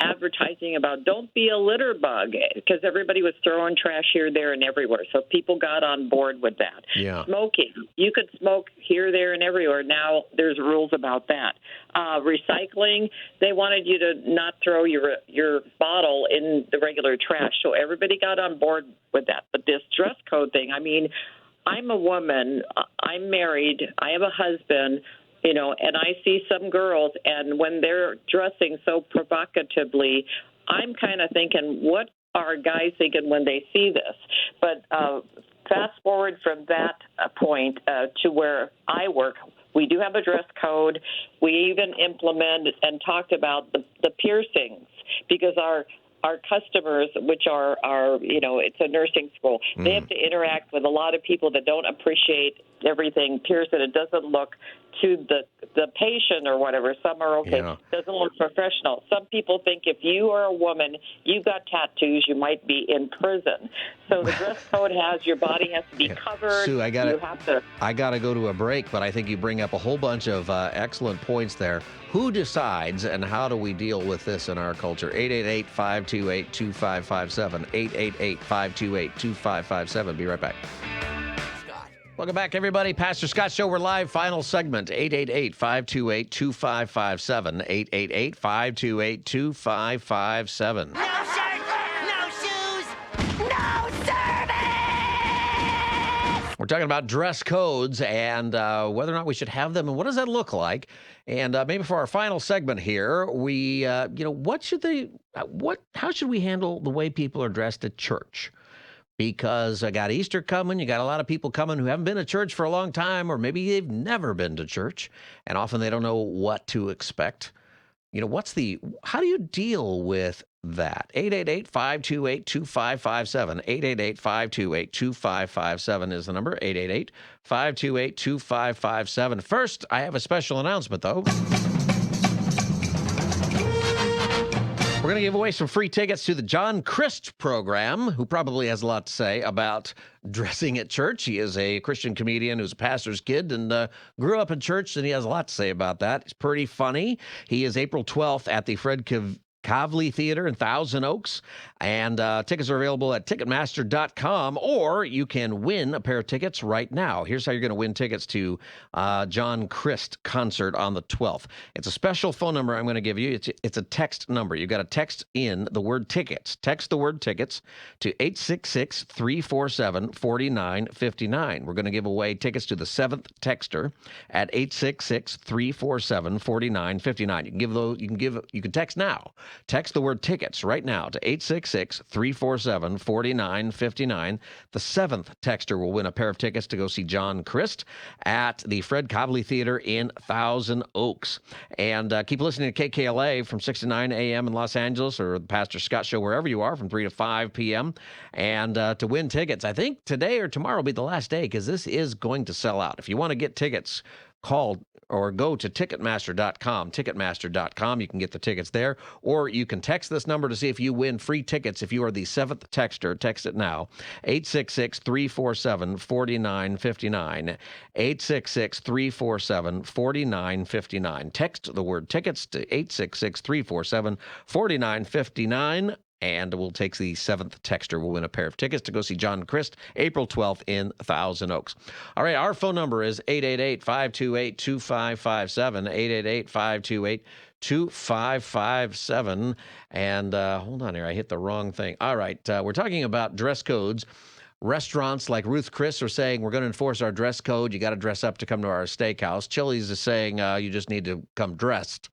advertising about don't be a litter bug, because everybody was throwing trash here, there, and everywhere. So people got on board with that. Yeah. Smoking. You could smoke here, there, and everywhere. Now there's rules about that. Recycling. They wanted you to not throw your bottle in the regular trash. So everybody got on board with that. But this dress code thing, I'm a woman, I'm married, I have a husband, and I see some girls, and when they're dressing so provocatively, I'm kind of thinking, what are guys thinking when they see this? But fast forward from that point to where I work, we do have a dress code. We even implemented and talked about the piercings, because our customers, which are it's a nursing school, they have to interact with a lot of people that don't appreciate everything pierced, and it doesn't look to the patient or whatever. Some are okay. Yeah. It doesn't look professional. Some people think if you are a woman, you've got tattoos, you might be in prison. So the dress code has your body has to be covered. Sue, I got to go to a break, but I think you bring up a whole bunch of excellent points there. Who decides, and how do we deal with this in our culture? 888-528-2557, 888-528-2557. Be right back. Welcome back, everybody. Pastor Scott Show. We're live. Final segment. 888-528-2557, 888-528-2557. No shirt, no shoes, no service! We're talking about dress codes and whether or not we should have them, and what does that look like? And maybe for our final segment here, we, how should we handle the way people are dressed at church? Because I got Easter coming, you got a lot of people coming who haven't been to church for a long time, or maybe they've never been to church, and often they don't know what to expect. How do you deal with that? 888-528-2557, 888-528-2557 is the number, 888-528-2557. First, I have a special announcement, though. We're We're going to give away some free tickets to the John Christ program, who probably has a lot to say about dressing at church. He is a Christian comedian who's a pastor's kid and grew up in church, and he has a lot to say about that. It's pretty funny. He is April 12th at the Fred Kavli Theater in Thousand Oaks, and tickets are available at Ticketmaster.com, or you can win a pair of tickets right now. Here's how you're going to win tickets to John Christ concert on the 12th. It's a special phone number I'm going to give you. It's a text number. You've got to text in the word tickets. Text the word tickets to 866-347-4959. We're going to give away tickets to the 7th texter at 866-347-4959. You can text now. Text the word tickets right now to 866-347-4959. The 7th texter will win a pair of tickets to go see John Christ at the Fred Kavli Theater in Thousand Oaks. And keep listening to KKLA from 6 to 9 a.m. in Los Angeles, or the Pastor Scott Show wherever you are from 3 to 5 p.m. And to win tickets, I think today or tomorrow will be the last day because this is going to sell out. If you want to get tickets, call or go to Ticketmaster.com. Ticketmaster.com. You can get the tickets there, or you can text this number to see if you win free tickets. If you are the 7th texter, text it now. 866-347-4959. 866-347-4959. Text the word tickets to 866-347-4959. And we'll take the 7th texter. We'll win a pair of tickets to go see John Christ, April 12th in Thousand Oaks. All right, our phone number is 888-528-2557, 888-528-2557. And hold on here, I hit the wrong thing. All right, we're talking about dress codes. Restaurants like Ruth Chris are saying we're going to enforce our dress code. You got to dress up to come to our steakhouse. Chili's is saying you just need to come dressed.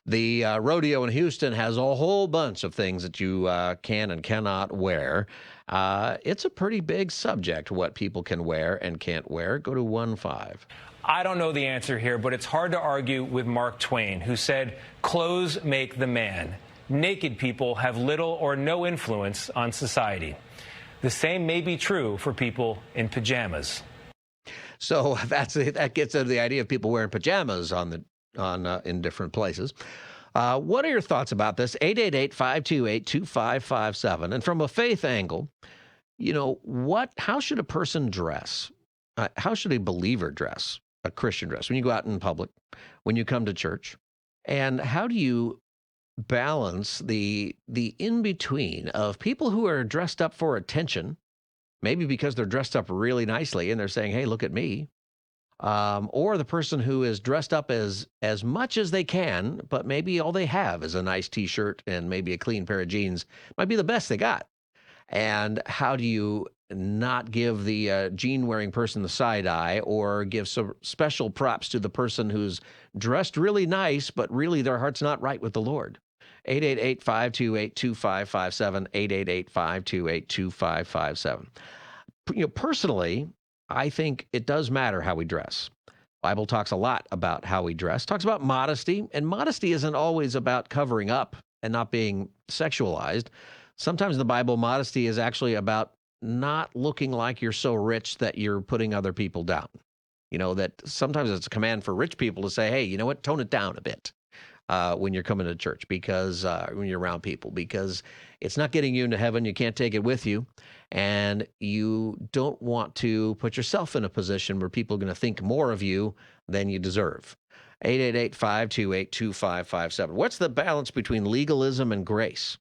The rodeo in Houston has a whole bunch of things that you can and cannot wear. It's a pretty big subject, what people can wear and can't wear. Go to 1-5. I don't know the answer here, but it's hard to argue with Mark Twain, who said, "Clothes make the man. Naked people have little or no influence on society." The same may be true for people in pajamas. So that gets into the idea of people wearing pajamas in different places. What are your thoughts about this? 888-528-2557. And from a faith angle, how should a person dress? How should a believer dress, a Christian dress, when you go out in public, when you come to church? And how do you balance the in-between of people who are dressed up for attention, maybe because they're dressed up really nicely and they're saying, hey, look at me, or the person who is dressed up as much as they can, but maybe all they have is a nice T-shirt and maybe a clean pair of jeans, might be the best they got. And how do you not give the jean-wearing person the side eye, or give some special props to the person who's dressed really nice, but really their heart's not right with the Lord? 888-528-2557, 888-528-2557. Personally, I think it does matter how we dress. Bible talks a lot about how we dress, talks about modesty, and modesty isn't always about covering up and not being sexualized. Sometimes in the Bible, modesty is actually about not looking like you're so rich that you're putting other people down. That sometimes it's a command for rich people to say, hey, you know what, tone it down a bit when you're coming to church, because when you're around people, because it's not getting you into heaven. You can't take it with you. And you don't want to put yourself in a position where people are going to think more of you than you deserve. 888-528-2557. What's the balance between legalism and grace?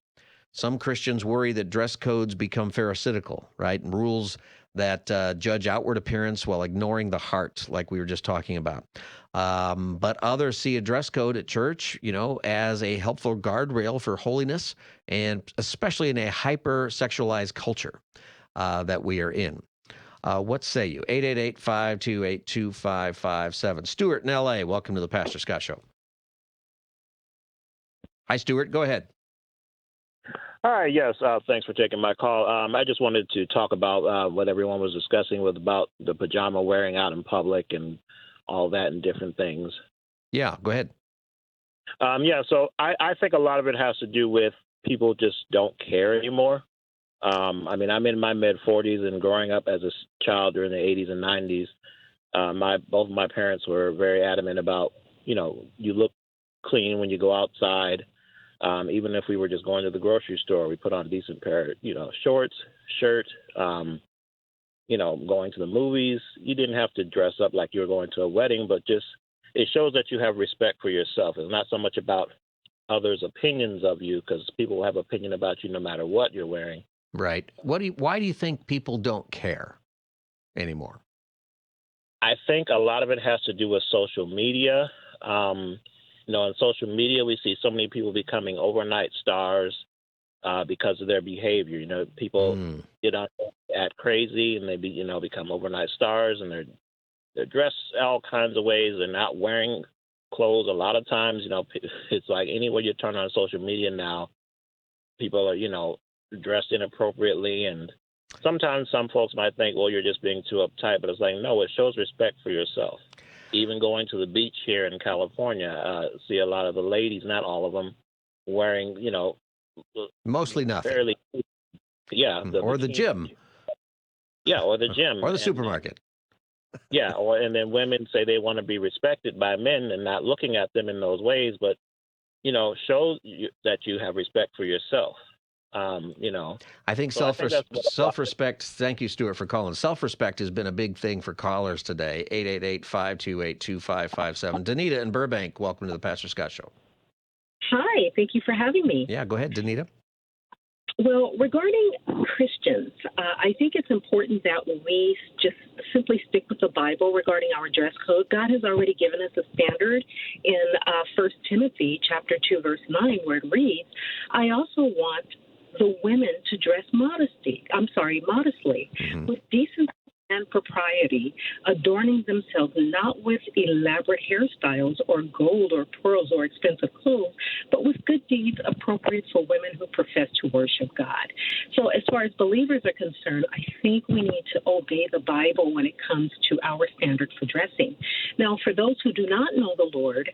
Some Christians worry that dress codes become pharisaical, right? And rules that judge outward appearance while ignoring the heart, like we were just talking about. But others see a dress code at church, as a helpful guardrail for holiness, and especially in a hyper-sexualized culture that we are in. What say you? 888-528-2557. Stuart in L.A., welcome to the Pastor Scott Show. Hi, Stuart. Go ahead. Hi, yes. Thanks for taking my call. I just wanted to talk about what everyone was discussing about the pajama wearing out in public and all that and different things. Yeah, go ahead. So I think a lot of it has to do with people just don't care anymore. I'm in my mid-40s, and growing up as a child during the 80s and 90s, both of my parents were very adamant about, you look clean when you go outside. Even if we were just going to the grocery store, we put on a decent pair of, shorts, shirt, going to the movies. You didn't have to dress up like you were going to a wedding, but just it shows that you have respect for yourself. It's not so much about others' opinions of you, because people will have opinion about you no matter what you're wearing. Right. Why do you think people don't care anymore? I think a lot of it has to do with social media. On social media, we see so many people becoming overnight stars because of their behavior. People get on act crazy, and they become overnight stars, and they're dressed all kinds of ways. They're not wearing clothes. A lot of times, it's like anywhere you turn on social media now, people are, dressed inappropriately. And sometimes some folks might think, well, you're just being too uptight. But it's like, no, it shows respect for yourself. Even going to the beach here in California, see a lot of the ladies, not all of them, wearing, mostly nothing. Fairly, yeah. Or the gym. Yeah, or the gym. Or the supermarket. Yeah, and then women say they want to be respected by men and not looking at them in those ways, but, show that you have respect for yourself. I think self-respect, thank you, Stuart, for calling. Self-respect has been a big thing for callers today. 888-528-2557. Danita in Burbank, welcome to the Pastor Scott Show. Hi, thank you for having me. Yeah, go ahead, Danita. Well, regarding Christians, I think it's important that we just simply stick with the Bible regarding our dress code. God has already given us a standard in 1 Timothy chapter 2, verse 9, where it reads, I also want the women to dress modestly, with decency and propriety, adorning themselves not with elaborate hairstyles or gold or pearls or expensive clothes, but with good deeds appropriate for women who profess to worship God. So as far as believers are concerned, I think we need to obey the Bible when it comes to our standard for dressing. Now, for those who do not know the Lord,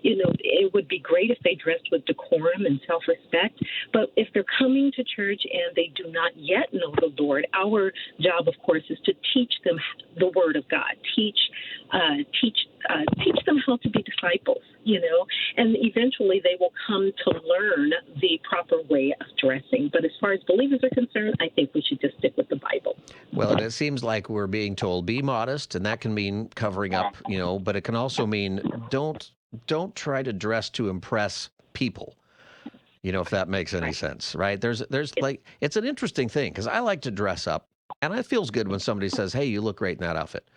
it would be great if they dressed with decorum and self-respect, but if they're coming to church and they do not yet know the Lord, our job, of course, is to teach them the Word of God, teach them how to be disciples, and eventually they will come to learn the proper way of dressing. But as far as believers are concerned, I think we should just stick with the Bible. Well, and it seems like we're being told be modest, and that can mean covering up, but it can also mean don't try to dress to impress people. If that makes any sense, right? There's like, it's an interesting thing because I like to dress up. And it feels good when somebody says, hey, you look great in that outfit.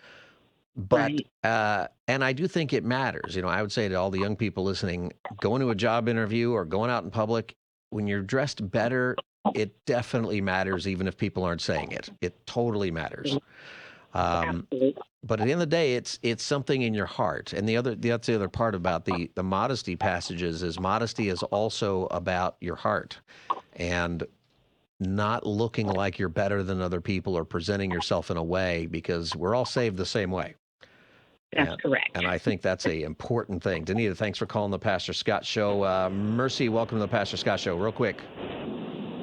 But, and I do think it matters. I would say to all the young people listening, going to a job interview or going out in public, when you're dressed better, it definitely matters, even if people aren't saying it. It totally matters. But at the end of the day, it's something in your heart. And that's the other part about the modesty passages is modesty is also about your heart. And not looking like you're better than other people or presenting yourself in a way, because we're all saved the same way. That's correct. And I think that's an important thing. Danita, thanks for calling the Pastor Scott Show. Mercy, welcome to the Pastor Scott Show. Real quick.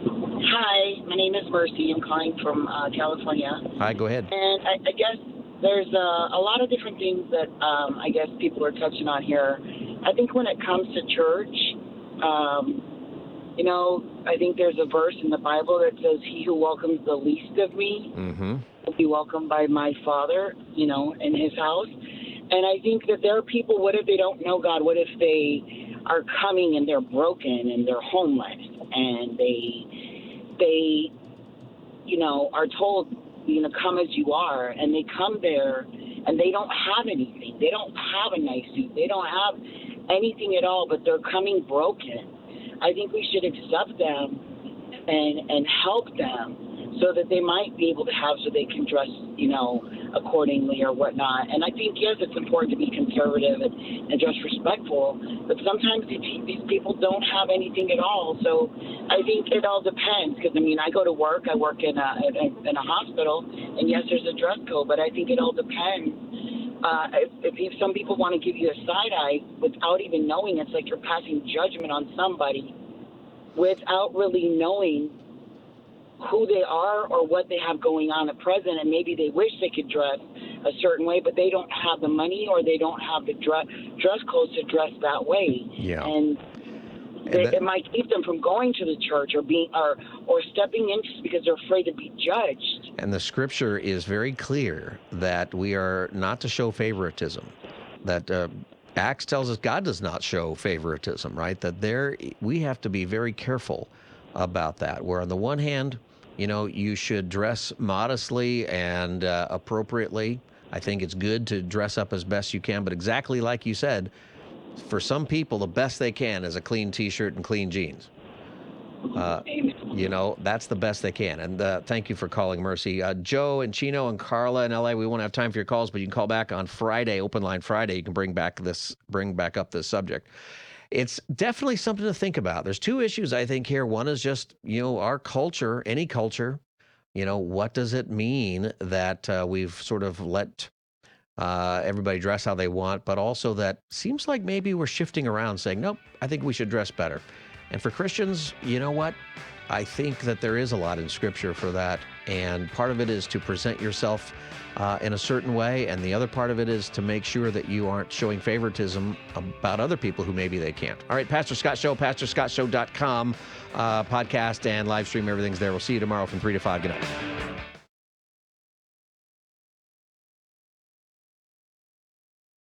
Hi, my name is Mercy. I'm calling from California. Hi, go ahead. And I guess there's a lot of different things that I guess people are touching on here. I think when it comes to church, I think there's a verse in the Bible that says, he who welcomes the least of me will be welcomed by my Father, in his house. And I think that there are people, what if they don't know God? What if they are coming and they're broken and they're homeless and they are told, come as you are, and they come there and they don't have anything. They don't have a nice suit. They don't have anything at all, but they're coming broken. I think we should accept them and help them so that they might be able to have so they can dress, accordingly or whatnot. And I think, yes, it's important to be conservative and dress respectful, but sometimes these people don't have anything at all. So I think it all depends because, I go to work. I work in a hospital, and, yes, there's a dress code, but I think it all depends. If some people want to give you a side eye without even knowing, it's like you're passing judgment on somebody without really knowing who they are or what they have going on at present. And maybe they wish they could dress a certain way, but they don't have the money or they don't have the dress clothes to dress that way. Yeah. And It might keep them from going to the church or stepping in just because they're afraid to be judged. And the scripture is very clear that we are not to show favoritism. That Acts tells us God does not show favoritism, right? That we have to be very careful about that. Where on the one hand, you should dress modestly and appropriately. I think it's good to dress up as best you can, but exactly like you said, for some people, the best they can is a clean T-shirt and clean jeans. That's the best they can. And thank you for calling, Mercy. Joe and Chino and Carla in LA, we won't have time for your calls, but you can call back on Friday, Open Line Friday. You can bring back up this subject. It's definitely something to think about. There's two issues, I think, here. One is just, our culture, any culture, what does it mean that we've sort of let everybody dress how they want, but also that seems like maybe we're shifting around saying, nope, I think we should dress better. And for Christians, you know what? I think that there is a lot in Scripture for that. And part of it is to present yourself in a certain way. And the other part of it is to make sure that you aren't showing favoritism about other people who maybe they can't. All right, Pastor Scott Show, pastorscottshow.com, podcast and live stream. Everything's there. We'll see you tomorrow from 3 to 5. Good night.